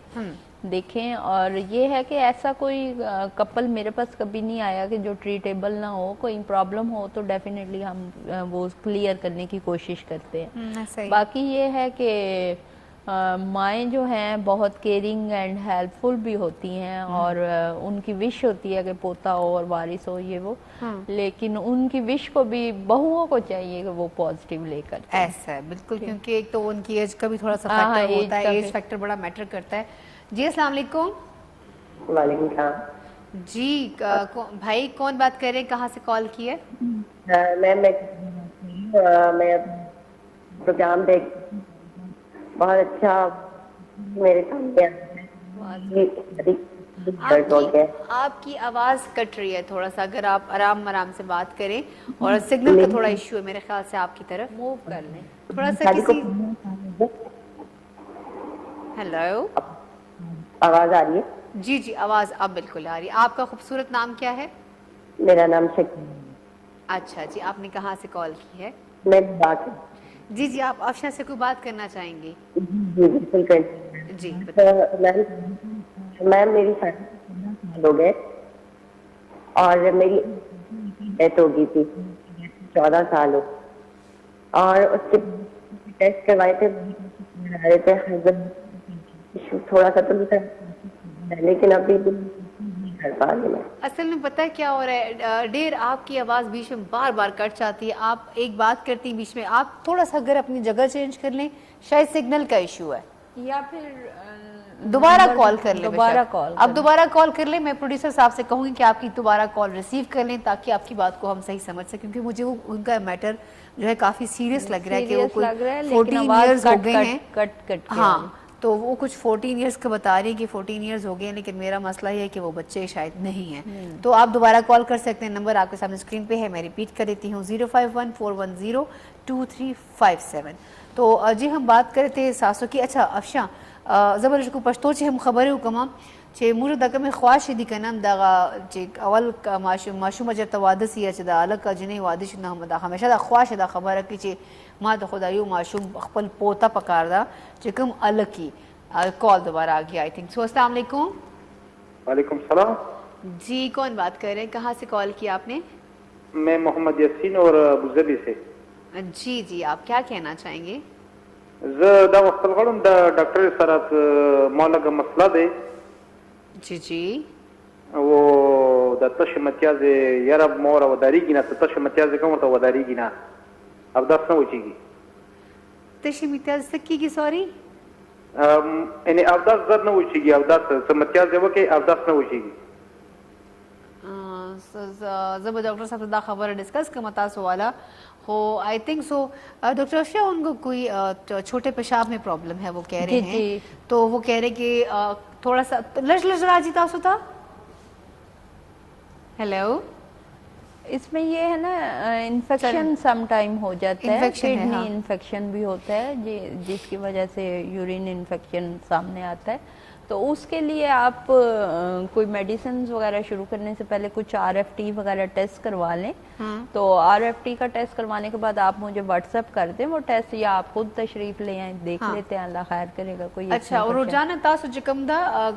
देखें। और ये है कि ऐसा कोई कपल मेरे पास कभी नहीं आया कि जो ट्रीटेबल ना हो, कोई प्रॉब्लम हो तो डेफिनेटली हम वो क्लियर करने की कोशिश करते हैं। सही। बाकी ये है कि माएँ जो हैं बहुत केयरिंग एंड हेल्पफुल भी होती हैं, और उनकी विश होती है कि पोता हो और वारिस हो ये वो, लेकिन उनकी विश को भी बहुओं को चाहिए कि वो पॉजिटिव लेकर चलें। ऐसा है बिल्कुल, क्योंकि एक तो उनकी एज का भी थोड़ा सा हाँ, फैक्टर age होता है, का एज भी। फैक्टर बड़ा मैटर करता है। जी अस्सलाम वालेकुम। वालेकुम सलाम। जी भाई कौन बात कर रहे हैं, कहाँ से कॉल की है? मैं प्रोग्राम देख बहुत अच्छा मेरे सामने आपकी आवाज कट रही है थोड़ा सा, अगर आप आराम से बात करें, और सिग्नल का थोड़ा इश्यू है मेरे ख्याल से आपकी तरफ, मूव कर लें थोड़ा सा किसी। हेलो, आवाज आ रही है? जी आवाज अब बिल्कुल आ रही है। आपका खूबसूरत नाम क्या है? मेरा नाम शकील। अच्छा जी, आपने कहाँ से कॉल की है? मैं बात जी आप अफशा से कोई बात करना चाहेंगी? जी बिल्कुल कर जी मैम मेरी शादी हो गए और मेरी डेथ हो गई थी, 14 साल हो, और उसके टेस्ट करवाए थे, थोड़ा सा तो लेकिन अभी नहीं कर पा रही मैं। असल में पता है क्या हो रहा है डेर, आपकी आवाज़ बीच में बार बार कट जाती है, आप एक बात करती हैं बीच में, आप थोड़ा सा अगर अपनी जगह चेंज कर लें, शायद सिग्नल का इशू है, या फिर दोबारा कॉल कर लें। दोबारा कॉल अब दोबारा कॉल कर लें। मैं प्रोड्यूसर साहब से कहूँगी कि आपकी दोबारा कॉल रिसीव कर लें, ताकि आपकी बात को हम सही समझ सकें, क्योंकि मुझे वो उनका मैटर जो है काफ़ी सीरियस लग रहा है कि वो कोई 14 ईयर्स हो गए हैं। कट हाँ, तो वो कुछ 14 इयर्स का बता रही है कि 14 इयर्स हो गए, लेकिन मेरा मसला ये है कि वो बच्चे शायद नहीं हैं। तो आप दोबारा कॉल कर सकते हैं, नंबर आपके सामने स्क्रीन पे है, मैं रिपीट कर देती हूँ 0514102357। तो जी हम बात कर रहे थे सासों की। अच्छा अफशा, ज़बरदस्त को पश्तो हम खबर हुकमा चे मुर दक में ख्वाश दी कनम दगा चे अवल का माशूम जब तवादस या चे दा अलग का जिन्हें वादिश ना हम दा हमेशा दा ख्वाश दा खबर है कि चे माँ तो खुदायु माशूम खपल पोता पकार दा चे कम अलग की। कॉल दोबारा आ गया आई थिंक सो। अस्सलाम वालेकुम। वालेकुम सलाम। जी कौन बात कर रहे हैं, कहाँ से कॉल किया आपने? मैं मोहम्मद यासीन और अबुजबी से। जी आप क्या कहना चाहेंगे? दा वक्त गड़म दा डॉक्टर सरत मौला का मसला दे जी वो दा तश मत्याज यार मोर वदारी गिना तश मत्याज कम तो वदारी गिना अब दस न होचीगी तशी मित्याज सकी की सॉरी यानी अब दस जर न होचीगी अब दस मत्याज जब के अब दस न होचीगी जब डॉक्टर साहब दा खबर डिस्कस का मता सवाला हो I think so. Doctor Afsha उनको कोई छोटे पेशाब में प्रॉब्लम है वो कह रहे हैं, तो वो कह रहे कि थोड़ा सा लज राजी था सुता। हेलो, इसमें ये है ना इन्फेक्शन सम टाइम हो जाता है, किडनी हाँ। इन्फेक्शन भी होता है जिसकी वजह से यूरिन इन्फेक्शन सामने आता है। तो उसके लिए आप कोई मेडिसिन वगैरह शुरू करने से पहले कुछ RFT वगैरह टेस्ट करवा लें। तो RFT का टेस्ट करवाने के बाद आप मुझे व्हाट्सएप कर दें वो टेस्ट, या आप खुद तशरीफ ले आए, देख लेते हैं, अल्लाह खैर करेगा। कोई अच्छा, और रोजाना तासु जिकम दा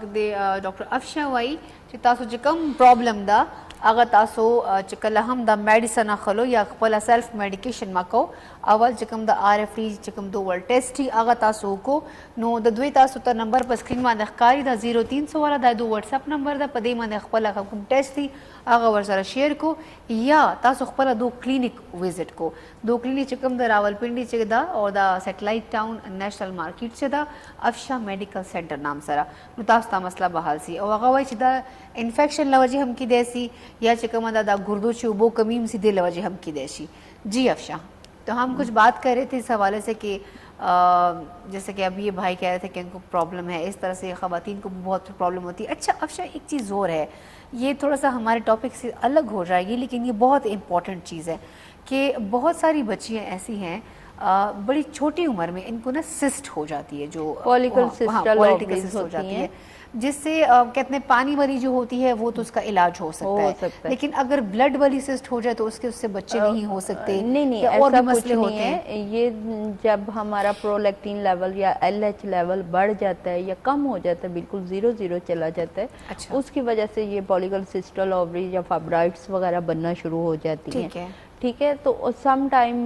डॉक्टर अफशा वाई तासु जिकम प्रॉब्लम दा अगर तासो चिकल हम द मेडिसन खलो या खपला सेल्फ मेडिकेशन मको अवल चिकम द RFT चिकम दो वर्ड टेस्ट ही अगर तासो को नो द द्वे तासो त नंबर पर स्क्रीन में दखकारी दा 0300 वाला दा दो व्हाट्सएप नंबर दा पदे में खपला खम टेस्ट ही अगर वर्षा शेयर को या तासो खपला दो क्लिनिक विजिट को दो क्लिनिक चिकम द रावलपिंडी चिकदा और the satellite town national market से दा अफशा मेडिकल सेंटर नाम सरा मुतास्ता मसला बहाल सी और अगर वही चिदा इन्फेक्शन लवजी हम की देसी या चिकम दा गुर्दो चुबो कमीम सीधे लवजी हम की देसी। जी अफशा, तो हम कुछ बात कर रहे थे इस हवाले से कि जैसे कि अभी ये भाई कह रहे थे कि इनको प्रॉब्लम है, इस तरह से ख़वातीन को बहुत प्रॉब्लम होती है। अच्छा अफशा, एक चीज़ और है, ये थोड़ा सा हमारे टॉपिक से अलग हो जाएगी लेकिन ये बहुत इम्पॉर्टेंट चीज़ है कि बहुत सारी बच्चियाँ ऐसी हैं बड़ी छोटी उम्र में इनको ना सिस्ट हो जाती है, जो Follicle cystal political ovaries cyst हो होती जाती हैं। है, जिससे कहते हैं पानी वाली जो होती है वो तो उसका इलाज हो सकता है, लेकिन अगर ब्लड वाली सिस्ट हो जाए तो उससे बच्चे नहीं हो सकते। नहीं, या और ऐसा भी कुछ मसले नहीं होते हैं। है। ये जब हमारा प्रोलैक्टिन लेवल या LH लेवल बढ़ जाता है या कम हो जाता है, बिल्कुल 0 चला जाता है, अच्छा। उसकी वजह से ये पॉलिकल सिस्टल ओवरीज या फाइब्रॉइड्स वगैरह बनना शुरू हो जाती हैं। ठीक है। ठीक है, तो सम टाइम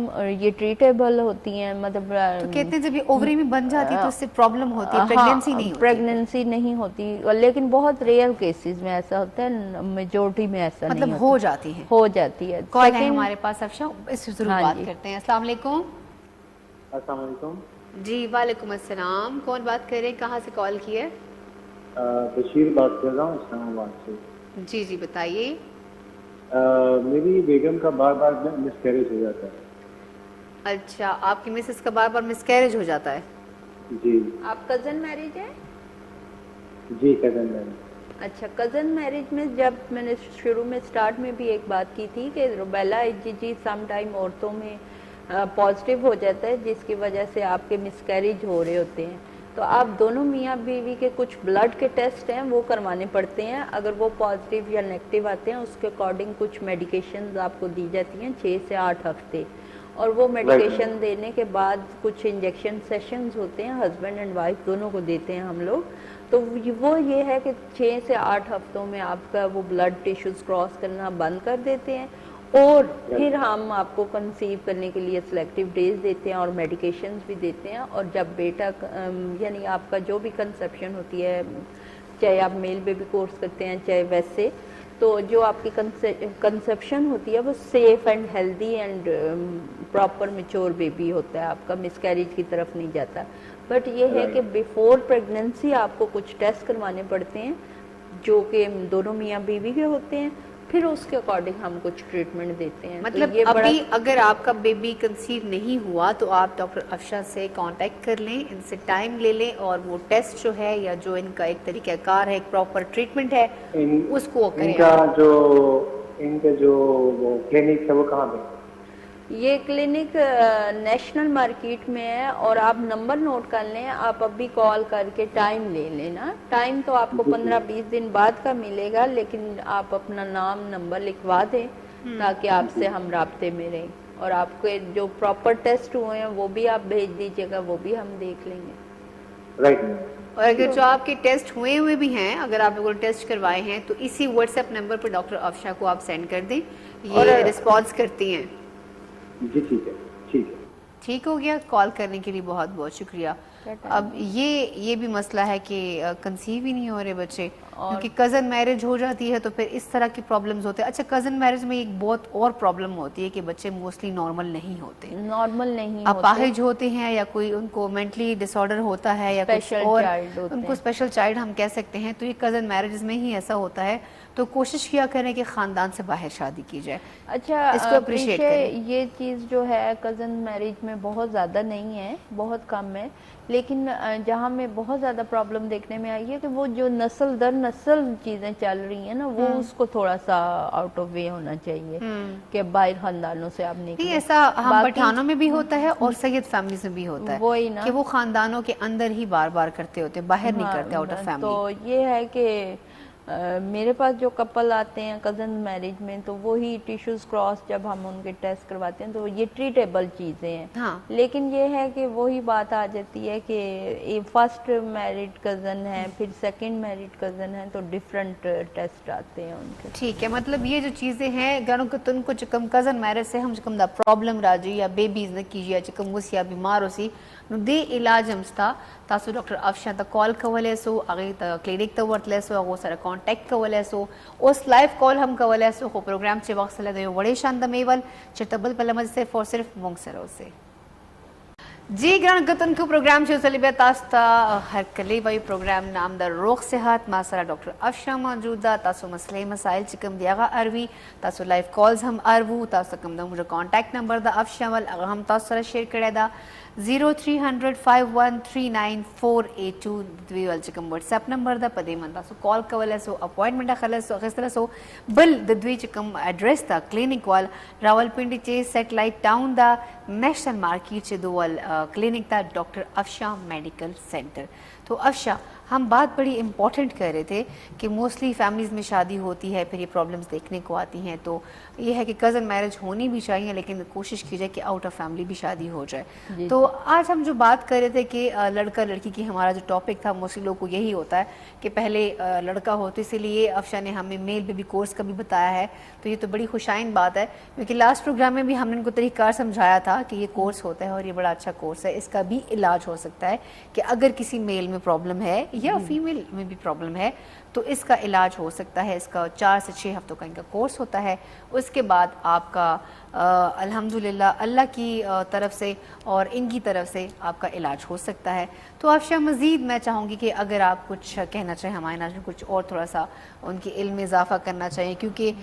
ये ट्रीटेबल होती हैं, मतलब तो कहते हैं जब ये ओवरी में बन जाती है तो इससे प्रॉब्लम होती है, प्रेगनेंसी नहीं होती। प्रेगनेंसी नहीं होती, लेकिन बहुत रेयर केसेस में ऐसा होता है, मेजोरिटी में ऐसा मतलब नहीं हो जाती है। हो जाती है। कॉल है Second- हमारे पास अफशा, इससे जरूर हाँ बात जी। करते हैं। अस्सलाम वालेकुम। अस्सलाम वालेकुम। जी वालेकुम अस्सलाम, कौन बात कर रहे हैं, कहाँ से कॉल की है? बशीर बात कर रहा हूँ इस्लामाबाद से। जी जी बताइए। मेरी बेगम का बार बार मिसकैरेज हो जाता है। अच्छा, आपकी मिसेस का बार बार मिसकैरेज हो जाता है? जी आप कजन मैरिज है? जी कजन मैरिज। अच्छा, कज़न मैरिज में जब मैंने शुरू में स्टार्ट में भी एक बात की थी कि रुबेला IgG सम टाइम औरतों में पॉजिटिव हो जाता है, जिसकी वजह से आपके मिसकैरेज हो रहे होते हैं। तो आप दोनों मियाँ बीवी के कुछ ब्लड के टेस्ट हैं वो करवाने पड़ते हैं। अगर वो पॉजिटिव या नेगेटिव आते हैं, उसके अकॉर्डिंग कुछ मेडिकेशंस आपको दी जाती हैं 6 से 8 हफ्ते, और वो मेडिकेशन देने के बाद कुछ इंजेक्शन सेशंस होते हैं, हस्बैंड एंड वाइफ दोनों को देते हैं हम लोग। तो वो ये है कि 6 से 8 हफ्तों में आपका वो ब्लड टिश्यूज क्रॉस करना बंद कर देते हैं, और फिर हम आपको कंसीव करने के लिए सिलेक्टिव डेज देते हैं और मेडिकेशंस भी देते हैं। और जब बेटा यानी आपका जो भी कंसेप्शन होती है, चाहे आप मेल बेबी कोर्स करते हैं चाहे वैसे, तो जो आपकी कंसेप्शन होती है वो safe and healthy and proper mature baby होता है, आपका मिसकैरेज की तरफ नहीं जाता। बट ये है कि बिफोर प्रेगनेंसी आपको कुछ टेस्ट करवाने पड़ते हैं जो कि दोनों मियाँ बीवी के होते हैं, फिर उसके अकॉर्डिंग हम कुछ ट्रीटमेंट देते हैं। मतलब तो ये अभी अगर आपका बेबी कंसीव नहीं हुआ तो आप डॉक्टर अफशा से कांटेक्ट कर लें, इनसे टाइम ले लें, और वो टेस्ट जो है या जो इनका एक तरीक़ाकार है, एक प्रॉपर ट्रीटमेंट है, उसको करें। इनका जो वो क्लिनिक है वो कहाँ पे? ये क्लिनिक नेशनल मार्केट में है, और आप नंबर नोट कर लें, आप अभी कॉल करके टाइम ले लेना। टाइम तो आपको 15-20 दिन बाद का मिलेगा, लेकिन आप अपना नाम नंबर लिखवा दें ताकि आपसे हम राब्ते में रहें, और आपके जो प्रॉपर टेस्ट हुए हैं वो भी आप भेज दीजिएगा, वो भी हम देख लेंगे। राइट। और अगर जो आपके टेस्ट हुए भी हैं, अगर आप लोगों ने टेस्ट करवाए हैं, तो इसी व्हाट्सएप नंबर पर डॉक्टर अफशा को आप सेंड कर दें, ये रिस्पॉन्स करती हैं। जी ठीक है, ठीक है। ठीक हो गया, कॉल करने के लिए बहुत बहुत शुक्रिया। अब ये भी मसला है कि कंसीव ही नहीं हो रहे बच्चे, क्योंकि कज़न मैरिज हो जाती है तो फिर इस तरह की प्रॉब्लम्स होते हैं। अच्छा, कज़न मैरिज में एक बहुत और प्रॉब्लम होती है कि बच्चे मोस्टली नॉर्मल नहीं होते, नॉर्मल नहीं अपाहिज होते हैं, या कोई उनको मेंटली डिसऑर्डर होता है, या कुछ और उनको स्पेशल चाइल्ड हम कह सकते हैं। तो ये कज़न मैरिज में ही ऐसा होता है, तो कोशिश किया करें कि ख़ानदान से बाहर शादी की जाए। अच्छा, इसको अप्रिशिएट करें। ये चीज़ जो है कज़न मैरिज में बहुत ज़्यादा नहीं है, बहुत कम है, लेकिन जहाँ में बहुत ज़्यादा प्रॉब्लम देखने में आई है कि वो जो नस्ल दर नस्ल चीज़ें चल रही हैं ना, वो उसको थोड़ा सा आउट ऑफ वे होना चाहिए कि बाहर खानदानों से आप नहीं, ऐसा हम पठानों में भी होता है और सैयद फैमिलीज में भी होता है, वही ना कि वो खानदानों के अंदर ही बार बार करते होते हैं, बाहर नहीं करते आउट ऑफ फैमिली। तो ये है कि मेरे पास जो कपल आते हैं कज़न मैरिज में, तो वही टिश्यूज क्रॉस जब हम उनके टेस्ट करवाते हैं तो ये ट्रीटेबल चीज़ें हैं। हाँ। लेकिन ये है कि वही बात आ जाती है कि फर्स्ट मैरिड कज़न है, फिर सेकंड मैरिड कज़न है, तो डिफरेंट टेस्ट आते हैं उनके। ठीक है, मतलब ये जो चीज़ें हैं गणों को तुमको चिकम कज़न मैरिज से हम चिकम दा प्रॉब्लम राजी या बेबीज न कीजिए चिकम उस या बीमार होसी नु दे इलाज हमस्ता तासु डॉक्टर अफशा ता कॉल कवले सो आगे ता क्लिनिक ता वर्तले सो अगो सारा कांटेक्ट कवले सो उस लाइव कॉल हम कवले सो हो प्रोग्राम चे वक्त सले दयो बड़े शांत मेवल चितबल पलमज से फॉर सिर्फ मोंग सरो से जी ग्रान गतन को प्रोग्राम जो सलिबे तास्ता हर कले वही प्रोग्राम नाम द रोग सेहत मासरा डॉक्टर अफशा मौजूदा तासु मसले मसाइल चिकम दियागा अरवी तासु लाइव कॉल्स हम अरवू तासु कम द मुझे कांटेक्ट नंबर द अफशा वल अगर हम तासु शेयर करे दा 030051398482 द्वीवल चिकम व्हाट्सएप नंबर दा पदे मंदा सो कॉल कवल सो अपॉइंटमेंट खलस सो खस्तला सो बिल द्वी चिकम एड्रेस दा क्लिनिक वाल रावलपिंडी चे सैटेलाइट टाउन दा नेशनल मार्केट चे दुवल क्लिनिक दा डॉक्टर अफशा मेडिकल सेंटर। तो अफशा हम बात बड़ी इम्पॉर्टेंट कर रहे थे कि मोस्टली फैमिलीज़ में शादी होती है फिर ये प्रॉब्लम्स देखने को आती हैं, तो ये है कि कज़न मैरिज होनी भी चाहिए लेकिन कोशिश की जाए कि आउट ऑफ फैमिली भी शादी हो जाए। तो आज हम जो बात कर रहे थे कि लड़का लड़की की हमारा जो टॉपिक था मोस्टली लोगों को यही होता है कि पहले लड़का हो, तो इसीलिए अफशा ने हमें मेल बेबी कोर्स का भी बताया है। तो ये तो बड़ी खुशाइन बात है क्योंकि लास्ट प्रोग्राम में भी हमने इनको तरीक़ार समझाया था कि ये कोर्स होता है और ये बड़ा अच्छा कोर्स है, इसका भी इलाज हो सकता है कि अगर किसी मेल में प्रॉब्लम है या फीमेल में भी प्रॉब्लम है तो इसका इलाज हो सकता है। इसका 4 से 6 हफ्तों का इनका कोर्स होता है। उसके बाद आपका अल्हम्दुलिल्लाह अल्लाह की तरफ से और इनकी तरफ से आपका इलाज हो सकता है। तो अफशा मज़ीद मैं चाहूँगी कि अगर आप कुछ कहना चाहें हमारे नाज़रीन, कुछ और थोड़ा सा उनके इल्म में इजाफ़ा करना चाहिए क्योंकि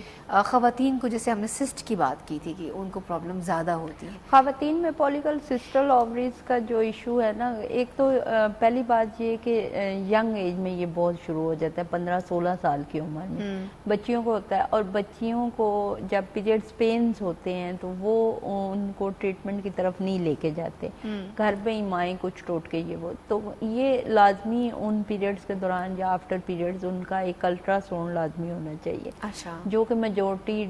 ख़वातीन को जैसे हमने सिस्ट की बात की थी कि उनको प्रॉब्लम ज़्यादा होती है। ख़वातीन में पॉलीकल सिस्टल ओवरीज का जो इशू है ना, एक तो पहली बात ये कि यंग एज में ये बहुत शुरू हो जाता है, 15-16 साल की उम्र में बच्चियों को होता है। और बच्चियों को जब पीरियड्स पेन्स होते हैं तो वो उनको ट्रीटमेंट की तरफ नहीं लेके जाते, घर पे ही माएँ कुछ टोट के ये वो, तो ये लाजमी उन पीरियड्स के दौरान या आफ्टर पीरियड्स उनका एक अल्ट्रासाउंड लाजमी होना चाहिए। अच्छा। जो कि मेजोरिटी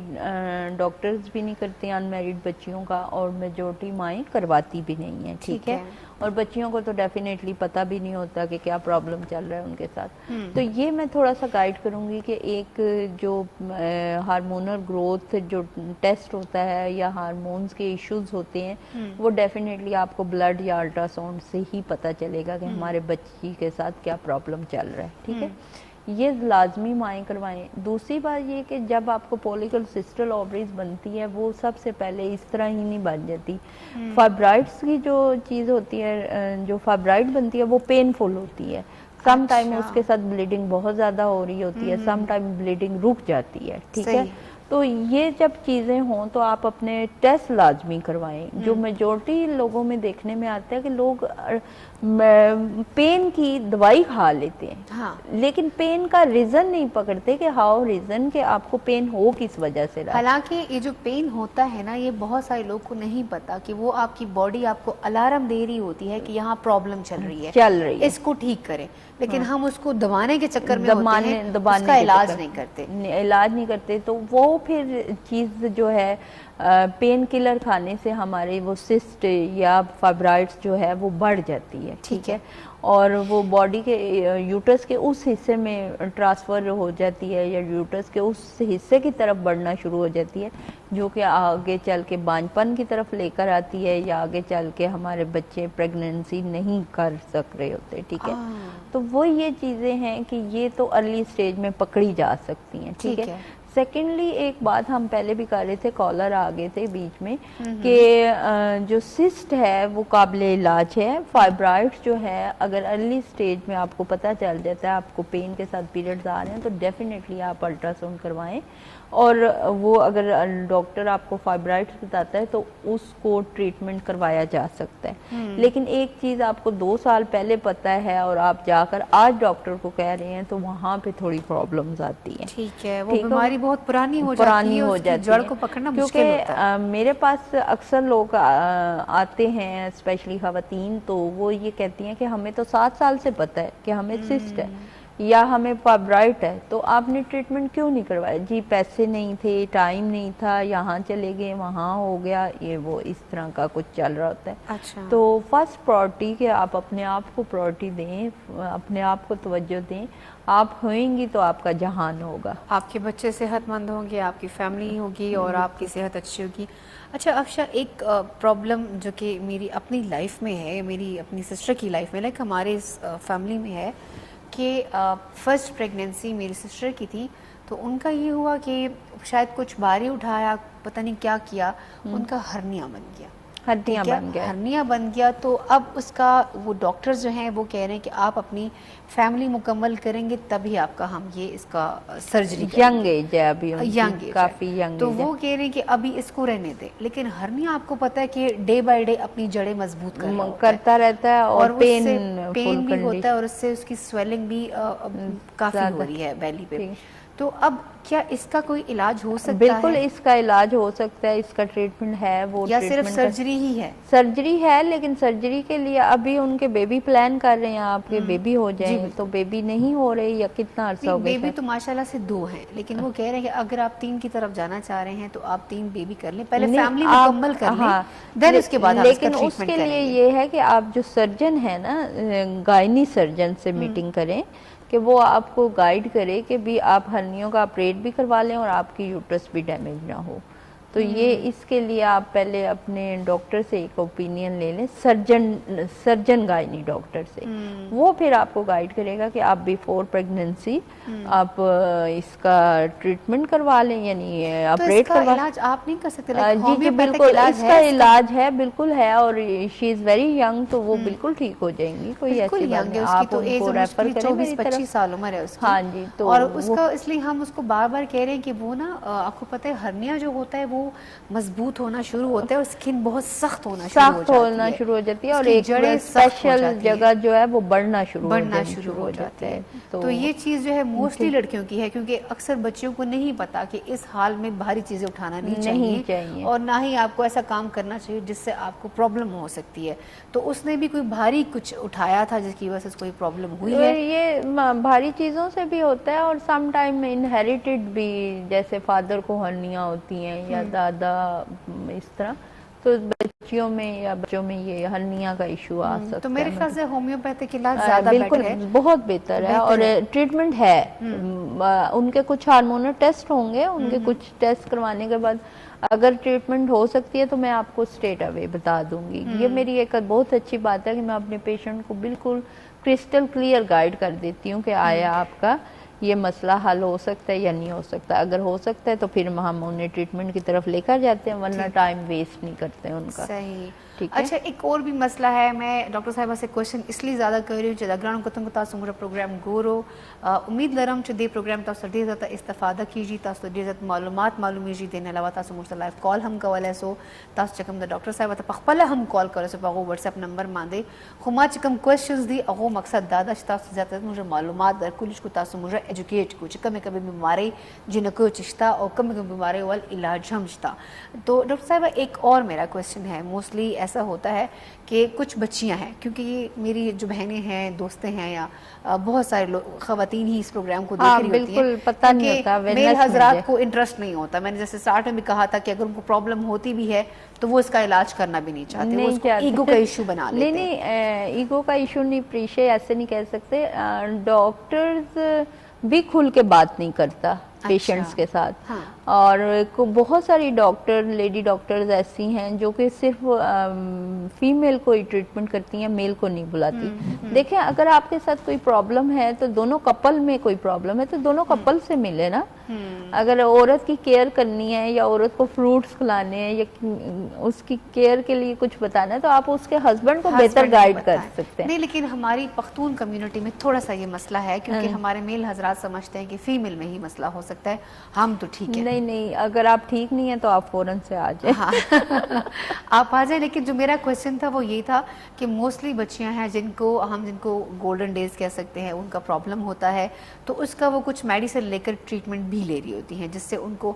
डॉक्टर्स भी नहीं करते अनमैरिड बच्चियों का, और मेजोरिटी माएँ करवाती भी नहीं है। ठीक है। और बच्चियों को तो डेफिनेटली पता भी नहीं होता कि क्या प्रॉब्लम चल रहा है उनके साथ। तो ये मैं थोड़ा सा गाइड करूँगी कि एक जो हार्मोनल ग्रोथ जो टेस्ट होता है या हार्मोन्स के इश्यूज होते हैं वो डेफिनेटली आपको ब्लड या अल्ट्रासाउंड से ही पता चलेगा कि हमारे बच्ची के साथ क्या प्रॉब्लम चल रहा है। ठीक है, ये लाजमी माएँ करवाएं। दूसरी बात ये कि जब आपको पॉलीकल सिस्टल ओवरीज बनती है वो सबसे पहले इस तरह ही नहीं बन जाती। फाइब्राइड्स की जो चीज़ होती है, जो फाइब्राइड बनती है वो पेनफुल होती है। सम टाइम उसके साथ ब्लीडिंग बहुत ज़्यादा हो रही होती है, सम टाइम ब्लीडिंग रुक जाती है। ठीक है, तो ये जब चीज़ें हों तो आप अपने टेस्ट लाजमी करवाएं। जो मेजोरिटी लोगों में देखने में आता है कि लोग पेन की दवाई खा लेते हैं, हाँ, लेकिन पेन का रीज़न नहीं पकड़ते कि हाउ रीज़न कि आपको पेन हो किस वजह से रहा। हालांकि ये जो पेन होता है ना, ये बहुत सारे लोग को नहीं पता कि वो आपकी बॉडी आपको अलार्म दे रही होती है कि यहाँ प्रॉब्लम चल रही है, इसको ठीक करें, लेकिन हम उसको दबाने के चक्कर में होते हैं, उसका इलाज नहीं करते। तो वो फिर चीज़ जो है पेन किलर खाने से हमारे वो सिस्ट या फाइब्राइड्स जो है वो बढ़ जाती है। ठीक है, और वो बॉडी के यूट्रस के उस हिस्से में ट्रांसफ़र हो जाती है या यूट्रस के उस हिस्से की तरफ बढ़ना शुरू हो जाती है, जो कि आगे चल के बांझपन की तरफ लेकर आती है या आगे चल के हमारे बच्चे प्रेगनेंसी नहीं कर सक रहे होते। ठीक है, तो वो ये चीज़ें हैं कि ये तो अर्ली स्टेज में पकड़ी जा सकती हैं। ठीक है। सेकेंडली एक बात हम पहले भी कर रहे थे, कॉलर आ गए थे बीच में कि जो सिस्ट है वो काबिले इलाज है। फाइब्राइड्स जो है अगर अर्ली स्टेज में आपको पता चल जाता है आपको पेन के साथ पीरियड्स आ रहे हैं तो डेफिनेटली आप अल्ट्रासाउंड करवाएं, और वो अगर डॉक्टर आपको फाइब्राइड्स बताता है तो उसको ट्रीटमेंट करवाया जा सकता है। लेकिन एक चीज़ आपको 2 साल पहले पता है और आप जाकर आज डॉक्टर को कह रहे हैं तो वहाँ पे थोड़ी प्रॉब्लम्स आती हैं। ठीक है, वो बीमारी बहुत पुरानी हो जाती है, जड़ को पकड़ना मुश्किल होता है। मेरे पास अक्सर लोग आते हैं स्पेशली ख़वातीन, तो वो ये कहती हैं कि हमें तो 7 साल से पता है कि हमें सिस्ट है या हमें फाइब्राइड है, तो आपने ट्रीटमेंट क्यों नहीं करवाया? जी पैसे नहीं थे, टाइम नहीं था, यहाँ चले गए, वहाँ हो गया, ये वो इस तरह का कुछ चल रहा होता है। अच्छा। तो फर्स्ट प्रायोरिटी कि आप अपने आप को प्रायोरिटी दें, अपने आप को तवज्जो दें। आप होंगी तो आपका जहान होगा, आपके बच्चे सेहतमंद होंगे, आपकी फैमिली होगी और आपकी सेहत अच्छी होगी। अच्छा अफशा, एक प्रॉब्लम जो कि मेरी अपनी लाइफ में है, मेरी अपनी सिस्टर की लाइफ में, लाइक हमारे फैमिली में है कि फर्स्ट प्रेगनेंसी मेरी सिस्टर की थी, तो उनका ये हुआ कि शायद कुछ भारी उठाया, पता नहीं क्या किया, उनका हर्निया बन गया। ہرنیا ٹھیک ہے، بن گیا. ہرنیا بن گیا. تو اب اس کا وہ ڈاکٹرز جو ہیں وہ کہہ رہے ہیں کہ آپ اپنی فیملی مکمل کریں گے تبھی آپ کا ہم یہ اس کا سرجری کریں ینگ گے. ایج ہے ابھی ان ینگ کی، ایج کافی ہے. ینگ تو ایج ہے. وہ کہہ رہے ہیں کہ ابھی اس کو رہنے دیں، لیکن ہرنیا آپ کو پتہ ہے کہ ڈے بائی ڈے اپنی جڑیں مضبوط کر رہا ہوتا ہے کرتا رہتا ہے اور اس سے فل پین بھی ہوتا ہے اور اس سے اس کی سویلنگ بھی کافی ہو رہی ہے بیلی پہ. تو اب کیا اس کا کوئی علاج ہو سکتا بالکل ہے اس کا علاج ہو سکتا ہے، اس کا ٹریٹمنٹ ہے. وہ یا صرف ٹریٹمنٹ سرجری ہی ہے؟ سرجری ہے، لیکن سرجری کے لیے ابھی ان کے بیبی پلان کر رہے ہیں. آپ کے بیبی ہو جی جائیں بالکل. تو بیبی نہیں ہو رہی یا کتنا عرصہ ہو گیا بیبی شاید؟ تو ماشاءاللہ سے 2 ہیں، لیکن وہ کہہ رہے ہیں کہ اگر آپ 3 کی طرف جانا چاہ رہے ہیں تو آپ 3 بیبی کر لیں، پہلے نہیں فیملی آپ مکمل کر لیں، ہاں دین اس کے بعد ہم اس کا لیکن اس ٹریٹمنٹ کے کریں لیے گے. یہ ہے کہ آپ جو سرجن ہے نا، گائنی سرجن سے میٹنگ کریں کہ وہ آپ کو گائیڈ کرے کہ بھی آپ ہرنیوں کا آپریٹ بھی کروا لیں اور آپ کی یوٹرس بھی ڈیمیج نہ ہو. تو یہ اس کے لیے آپ پہلے اپنے ڈاکٹر سے ایک اوپینین لے لیں، سرجن گائنی ڈاکٹر سے. وہ پھر آپ کو گائیڈ کرے گا کہ آپ بیفور پریگننسی آپ اس کا ٹریٹمنٹ کروا لیں، یعنی تو اس آپریٹ کا کروا. علاج آپ نہیں کر سکتے؟ جی جی ہومیوپیتھک بالکل علاج اس ہے کا علاج ہے، بالکل ہے. اور شی از ویری ینگ تو وہ بالکل ٹھیک ہو جائیں گی، کوئی بالکل ایسی بات ینگ ہے نہیں. اس کی، آپ تو ان ایج کو ریفر مشکل کریں میری 24-25 طرف. سال عمر ہے اس کی. ہاں جی. تو اور اس وہ کا اس لیے ہم اس کو بار بار کہہ رہے ہیں کہ وہ نا آپ کو پتہ ہے ہرنیا جو ہوتا ہے وہ مضبوط ہونا شروع ہوتا ہے اور اسکن بہت سخت ہونا شروع ہو جاتی ہے. شروع ہو جاتی ہے اس اور کی ایک جڑیں سخت ہو اسپیشل جاتی ہیں، جگہ جو ہے وہ بڑھنا شروع ہو جاتا جاتی ہے. ہے. تو یہ چیز جو ہے موسٹلی لڑکیوں کی ہے، کیونکہ اکثر بچیوں کو نہیں پتا کہ اس حال میں بھاری چیزیں اٹھانا نہیں چاہیے اور نہ ہی آپ کو ایسا کام کرنا چاہیے جس سے آپ کو پرابلم ہو سکتی ہے. تو اس نے بھی کوئی بھاری کچھ اٹھایا تھا جس کی وجہ سے کوئی پرابلم ہوئی ہے؟ یہ بھاری چیزوں سے بھی ہوتا ہے اور سم ٹائم انہیریٹڈ بھی، جیسے فادر کو ہرنیاں ہوتی ہیں یا دادا اس طرح. تو بچیوں میں یا بچوں میں یہ ہرنیا کا ایشو آ سکتا ہے. تو میرے خیال سے ہومیوپیتھک علاج زیادہ بالکل بیٹر ہے. بہت بہتر ہے اور ٹریٹمنٹ ہے. ان کے کچھ ہارمونل ٹیسٹ ہوں گے، ان کے کچھ ٹیسٹ کروانے کے بعد اگر ٹریٹمنٹ ہو سکتی ہے تو میں آپ کو اسٹریٹ اوے بتا دوں گی. یہ میری ایک بہت اچھی بات ہے کہ میں اپنے پیشنٹ کو بالکل کرسٹل کلیئر گائیڈ کر دیتی ہوں کہ آیا آپ کا یہ مسئلہ حل ہو سکتا ہے یا نہیں ہو سکتا. اگر ہو سکتا ہے تو پھر ہم انہیں ٹریٹمنٹ کی طرف لے کر جاتے ہیں، ورنہ ٹائم ویسٹ نہیں کرتے ان کا. صحیح. ٹھیک ہے. اچھا ایک اور بھی مسئلہ ہے، میں ڈاکٹر صاحبہ سے کوشچن اس لیے زیادہ کر رہی ہوں کہ اگران کو تم تاسو مجھے پروگرام گورو امید لرم چې دې پروگرام تاسو ډیر زیاته استفاده کیږي، تاسو ډیر زیات معلومات معلومیږي. دین علاوه تاسو موږ ته لایو کال هم کولای سو، تاسو چې کوم د ډاکټر صاحب ته خپل هم کال کولای سو په هغه واتس اپ نمبر باندې. خو ما چې کوم کوېسچنز دي هغه مقصد دا ده چې تاسو زیاته موږ معلومات درکول چې تاسو موږ ایجوکیټ کو چې کومه کومه بیماری جنکو چشتا او کومه کومه بیماری ول علاج هم شتا. تو ڈاکٹر صاحبہ ایک اور میرا کویشچن ہے، موسٹلی ایسا ہوتا ہے کہ کچھ بچیاں ہیں، کیونکہ یہ میری جو بہنیں ہیں، دوستیں ہیں یا بہت سارے خواتین ہی اس پروگرام کو دیکھ رہی ہوتی ہیں، پتہ نہیں ہوتا میل حضرات کو انٹرسٹ نہیں ہوتا. میں نے جیسے اسٹارٹ میں بھی کہا تھا کہ اگر ان کو پرابلم ہوتی بھی ہے تو وہ اس کا علاج کرنا بھی نہیں چاہتے، وہ اس کو ایگو کا ایشو بنا لیتے ہیں. نہیں ایگو کا ایشو نہیں، پریشے ایسے نہیں کہہ سکتے. ڈاکٹرز بھی کھل کے بات نہیں کرتا پیشنٹس کے ساتھ. اور بہت ساری لیڈی ڈاکٹرز ایسی ہیں جو کہ صرف فیمیل کو ہی ٹریٹمنٹ کرتی ہیں، میل کو نہیں بلاتی. دیکھیں اگر آپ کے ساتھ کوئی پرابلم ہے تو دونوں کپل میں کوئی پرابلم ہے تو دونوں کپل سے ملے نا. اگر عورت کی کیئر کرنی ہے یا عورت کو فروٹس کھلانے ہیں یا اس کی کیئر کے لیے کچھ بتانا ہے تو آپ اس کے ہسبینڈ کو بہتر گائیڈ کر سکتے ہیں. نہیں لیکن ہماری پختون کمیونٹی میں تھوڑا سا یہ مسئلہ ہے کیونکہ ہمارے میل حضرات سمجھتے ہیں کہ فیمیل میں ہی مسئلہ ہو سکتا ہے، ہم تو ٹھیک ہے. نہیں اگر آپ ٹھیک نہیں ہیں تو آپ فوراً سے آ جائیں. آپ آ جائیں. لیکن جو میرا کویشچن تھا وہ یہ تھا کہ موسٹلی بچیاں ہیں جن کو گولڈن ڈیز کہہ سکتے ہیں، ان کا پرابلم ہوتا ہے تو اس کا وہ کچھ میڈیسن لے کر ٹریٹمنٹ بھی لے رہی ہوتی ہیں جس سے ان کو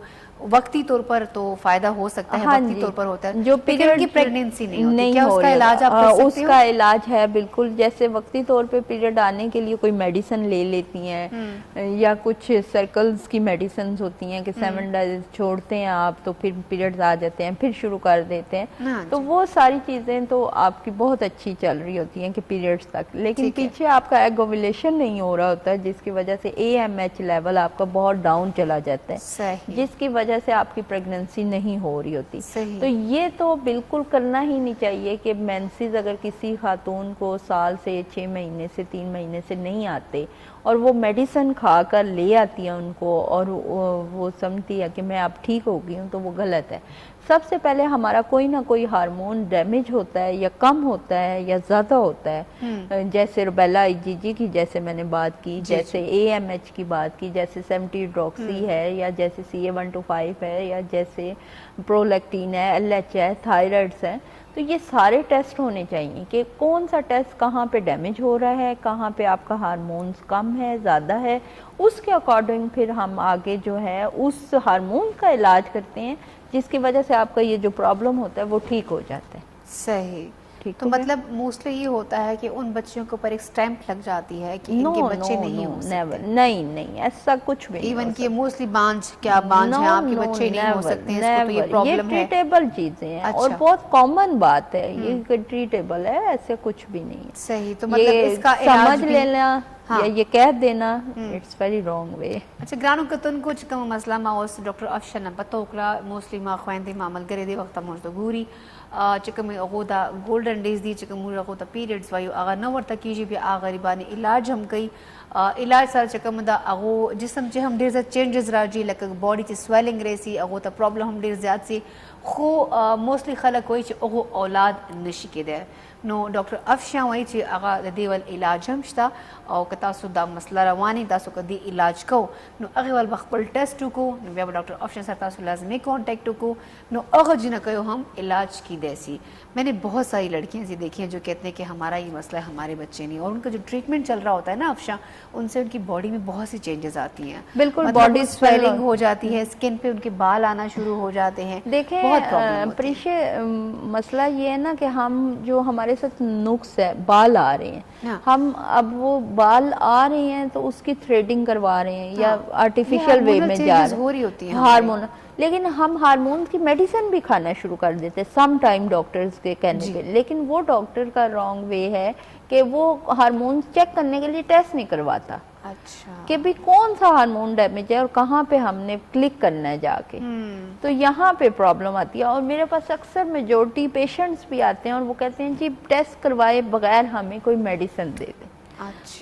وقتی طور پر تو فائدہ ہو سکتا ہے، وقتی طور پر ہوتا ہے، جو پیریڈ کی پریگنینسی نہیں ہوتی. کیا اس کا علاج آپ کر سکتے ہو؟ اس کا علاج ہے بالکل. جیسے وقتی طور پہ پیریڈ آنے کے لیے کوئی میڈیسن لے لیتی ہیں یا کچھ سرکلز کی میڈیسنز ہوتی ہیں کہ 7 ڈیز چھوڑتے ہیں آپ تو پھر پیریڈز آ جاتے ہیں، پھر شروع کر دیتے ہیں. تو وہ ساری چیزیں تو آپ کی بہت اچھی چل رہی ہوتی ہیں کہ پیریڈز تک، لیکن پیچھے آپ کا ایگ اوویلیشن نہیں ہو رہا ہوتا ہے جس کی وجہ سے AMH لیول آپ کا بہت ڈاؤن چلا جاتا ہے، جس کی وجہ سے آپ کی پریگننسی نہیں ہو رہی ہوتی. تو یہ تو بالکل کرنا ہی نہیں چاہیے کہ مینسز اگر کسی خاتون کو سال سے 6 مہینے سے 3 مہینے سے نہیں آتے اور وہ میڈیسن کھا کر لے آتی ہیں ان کو اور وہ سمجھتی ہے کہ میں اب ٹھیک ہو گئی ہوں، تو وہ غلط ہے. سب سے پہلے ہمارا کوئی نہ کوئی ہارمون ڈیمیج ہوتا ہے یا کم ہوتا ہے یا زیادہ ہوتا ہے. جیسے روبیلا IgG کی جیسے میں نے بات کی، جیسے AMH کی بات کی، جیسے 70 ڈراکسی ہے، یا جیسے CA125 ہے، یا جیسے پرولیکٹین ہے، LH ہے، تھائرائڈس ہے. تو یہ سارے ٹیسٹ ہونے چاہیے کہ کون سا ٹیسٹ کہاں پہ ڈیمیج ہو رہا ہے، کہاں پہ آپ کا ہارمونز کم ہے، زیادہ ہے. اس کے اکارڈنگ پھر ہم آگے جو ہے اس ہارمون کا علاج کرتے ہیں جس کی وجہ سے آپ کا یہ جو پرابلم ہوتا ہے وہ ٹھیک ہو جاتا ہے. صحیح. ٹھیک تو ہو گیا؟ مطلب موسٹلی یہ ہوتا ہے کہ ان بچیوں کے اوپر ایک سٹیمپ لگ جاتی ہے کہ ان کے بچے نہیں ہو سکتے. نہیں ایسا کچھ بھی نہیں. ایون کہ موسٹلی بانجھ کیا بانجھ ہیں آپ کے بچے نہیں ہو سکتے ہیں، اس کو تو یہ پرابلم ہے. یہ ٹریٹیبل چیزیں ہیں اور بہت کامن بات ہے، یہ ٹریٹیبل ہے، ایسے کچھ بھی نہیں ہے. صحیح. تو مطلب اس کا علاج سمجھ بھی لینا یا یہ کہہ دینا اٹس ویری رانگ وے. اچھا گرانو کتن کو چکم مسئلہ ما اس ڈاکٹر افشا نہ پتہ اوکلا موسٹلی ما خويندي ما عمل کرے دی وقت موجود گوری چکم اغودا گولڈن ڈیز دی چکم مور اغودا پیریڈز وایو اگر نہ ورتا کیجی بھی غریبانی علاج ہم کئی علاج سر چکم دا اغو جسم چ ہم ډیر زیات چینجز راجی لک باڈی چ سویلنگ ریسی اغو تا پرابلم ہم ډیر زیات سی خو موسٹلی خلق وای چ اغو اولاد نشی کیده. نو ډاکټر افشا وای چې هغه د دیول علاج هم شته او که تاسو دا مسله رواني تاسو که دی علاج کو نو هغه ول خپل ټیسټ وکړو نو بیا ډاکټر افشا سره تاسو لازمی کانٹیکٹ وکړو نو هغه جن کيو ہم علاج کی دیسی. میں نے بہت ساری لڑکیاں ایسی دیکھی ہیں جو کہتے ہیں کہ ہمارا یہ مسئلہ ہے ہمارے بچے نہیں، اور ان کا جو ٹریٹمنٹ چل رہا ہوتا ہے نا افشا ان سے ان کی باڈی میں بہت سی چینجز آتی ہیں. بالکل باڈی سویلنگ ہو جاتی ہے، اسکن پہ ان کے بال آنا شروع ہو جاتے ہیں. دیکھیں پریشے مسئلہ یہ ہے نا کہ ہم جو ہمارے ساتھ نقص ہے بال آ رہے ہیں، ہم اب وہ بال آ رہے ہیں تو اس کی تھریڈنگ کروا رہے ہیں یا آرٹیفیشل وے میں جا رہے ہیں ہارمون، لیکن ہم ہارمون کی میڈیسن بھی کھانا شروع کر دیتے سم ٹائم ڈاکٹرز کے کہنے پہ. لیکن وہ ڈاکٹر کا رانگ وے ہے کہ وہ ہارمون چیک کرنے کے لیے ٹیسٹ نہیں کرواتا. اچھا کہ بھی کون سا ہارمون ڈیمیج ہے اور کہاں پہ ہم نے کلک کرنا ہے جا کے. تو یہاں پہ پرابلم آتی ہے. اور میرے پاس اکثر میجورٹی پیشنٹس بھی آتے ہیں اور وہ کہتے ہیں جی ٹیسٹ کروائے بغیر ہمیں کوئی میڈیسن دے دیں.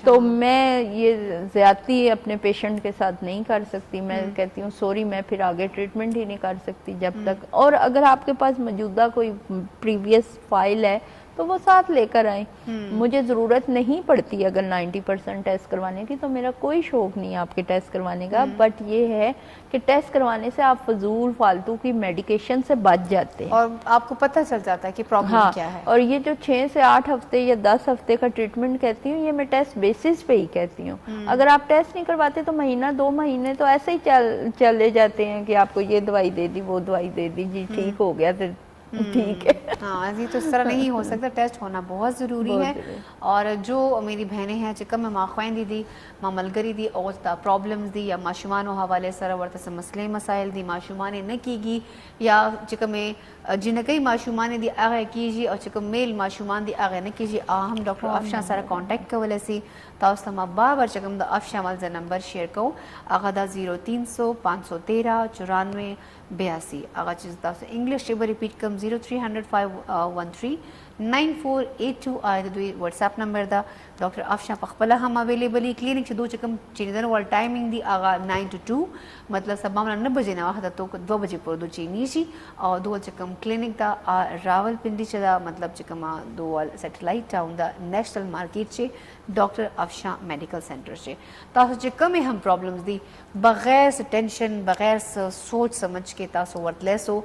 تو میں یہ زیادتی اپنے پیشنٹ کے ساتھ نہیں کر سکتی. میں کہتی ہوں سوری میں پھر آگے ٹریٹمنٹ ہی نہیں کر سکتی جب تک. اور اگر آپ کے پاس موجودہ کوئی پریویس فائل ہے تو وہ ساتھ لے کر آئیں. مجھے ضرورت نہیں پڑتی اگر 90% ٹیسٹ کروانے کی تو میرا کوئی شوق نہیں ہے آپ کے ٹیسٹ کروانے کا. بٹ یہ ہے کہ ٹیسٹ کروانے سے آپ فضول فالتو کی میڈیکیشن سے بچ جاتے ہیں اور آپ کو پتہ چل جاتا ہے کہ پرابلم کیا ہے. اور یہ جو 6 سے 8 ہفتے یا 10 ہفتے کا ٹریٹمنٹ کہتی ہوں یہ میں ٹیسٹ بیسس پہ ہی کہتی ہوں. اگر آپ ٹیسٹ نہیں کرواتے تو مہینہ 2 مہینے تو ایسے ہی چلے جاتے ہیں کہ آپ کو یہ دوائی دے دی وہ دوائی دے دی جی ٹھیک ہو گیا پھر ٹھیک ہے. ہاں یہ تو اس طرح نہیں ہو سکتا. ٹیسٹ ہونا بہت ضروری ہے. اور جو میری بہنیں ہیں چکم میں ماخوین دی ما ملگری دی اور پرابلمز دی یا معشومان و حوالے سر ورته سے مسئلے مسائل دی معشومان نہ کیگی یا چکم میں جن کئی معشومان دی آگے کیجی اور چکم میل معشومان دی آگے نہ کیجی ہم ڈاکٹر افشا سره کانٹیکٹ کولای سی. تاسو ما بابر چکم دا افشا مال ز نمبر شیئر کو آغا دا 0300 513 94 82 آغا چیز تاسو انگلش شے ریپیٹ کم 0300 513 9482 آئے دوی واٹس ایپ نمبر دا. ڈاکٹر افشا پخپلا ہم اویلیبلی کلینک دو چکم چینی ور ٹائمنگ دی آغا 9 to 2 مطلب سب 9 بجے نہ وقت تو 2 بجے پر دو چینی شی اور دو چکم کلینک دا راول پنڈی چدا مطلب چکم دو سیٹلائٹ ٹاؤن دا نیشنل مارکیٹ چے ڈاکٹر افشا میڈیکل سینٹر چے. تاسو چکم ہم پرابلمز دی بغیر ٹینشن بغیر سوچ سمجھ کے تاسو ورت لیسو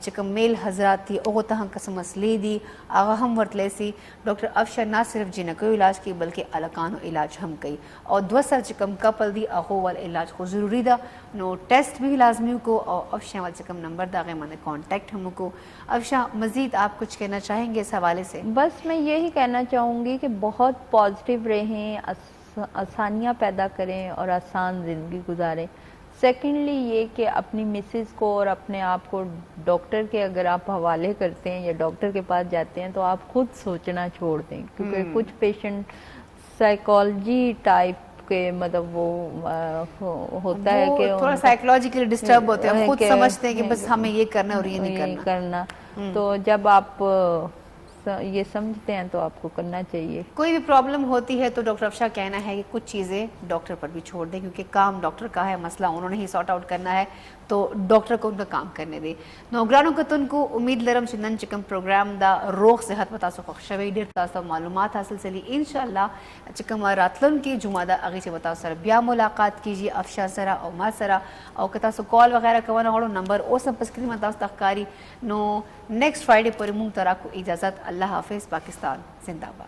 چکم میل حضرات تھی او تہن قسم مسئلے دی آغا ہم ورت لیسی. ڈاکٹر افشا نہ صرف جن کو علاج کی بلکہ الکانو علاج ہم کئی اور دو سر چکم کپل دی اغو وال علاج کو ضروری دا. نو ٹیسٹ بھی لازمی کو اور افشا وال چکم نمبر دا غیر من کانٹیکٹ ہم کو. افشا مزید آپ کچھ کہنا چاہیں گے اس حوالے سے؟ بس میں یہی کہنا چاہوں گی کہ بہت پازیٹیو رہیں، آسانیاں پیدا کریں اور آسان زندگی گزاریں. سیکنڈلی یہ کہ اپنی مسز کو اور اپنے آپ کو ڈاکٹر کے اگر آپ حوالے کرتے ہیں یا ڈاکٹر کے پاس جاتے ہیں تو آپ خود سوچنا چھوڑ دیں کیونکہ کچھ پیشنٹ سائیکالوجی ٹائپ کے مطلب وہ ہوتا ہے کہ تھوڑا سائیکولوجیکلی ڈسٹرب ہوتے ہیں، خود سمجھتے ہیں کہ بس ہمیں یہ کرنا اور یہ نہیں کرنا. تو جب آپ یہ سمجھتے ہیں تو آپ کو کرنا چاہیے. کوئی بھی پرابلم ہوتی ہے تو ڈاکٹر افشا کہنا ہے کہ کچھ چیزیں ڈاکٹر پر بھی چھوڑ دیں کیونکہ کام ڈاکٹر کا ہے, مسئلہ انہوں نے ہی سارٹ آؤٹ کرنا ہے تو ڈاکٹر کو ان کا کام کرنے دیں. نوگرانوں کتن کو امید لرم چندن چکم پروگرام دا روغ صحت پتا سو خوشوی ڈیر تاسو معلومات حاصل سلی انشاءاللہ چکم راتلن کی جمعہ دا اگی سے بتاؤ سر بیا ملاقات کیجیے افشا سرا او ما سرا او کتا سو کال وغیرہ کوانا غڑو نمبر او سم پسکری متاؤ تخکاری نو نیکسٹ فرائیڈے پر مونگ ترا کو اجازت. اللہ حافظ. پاکستان زندہ باد.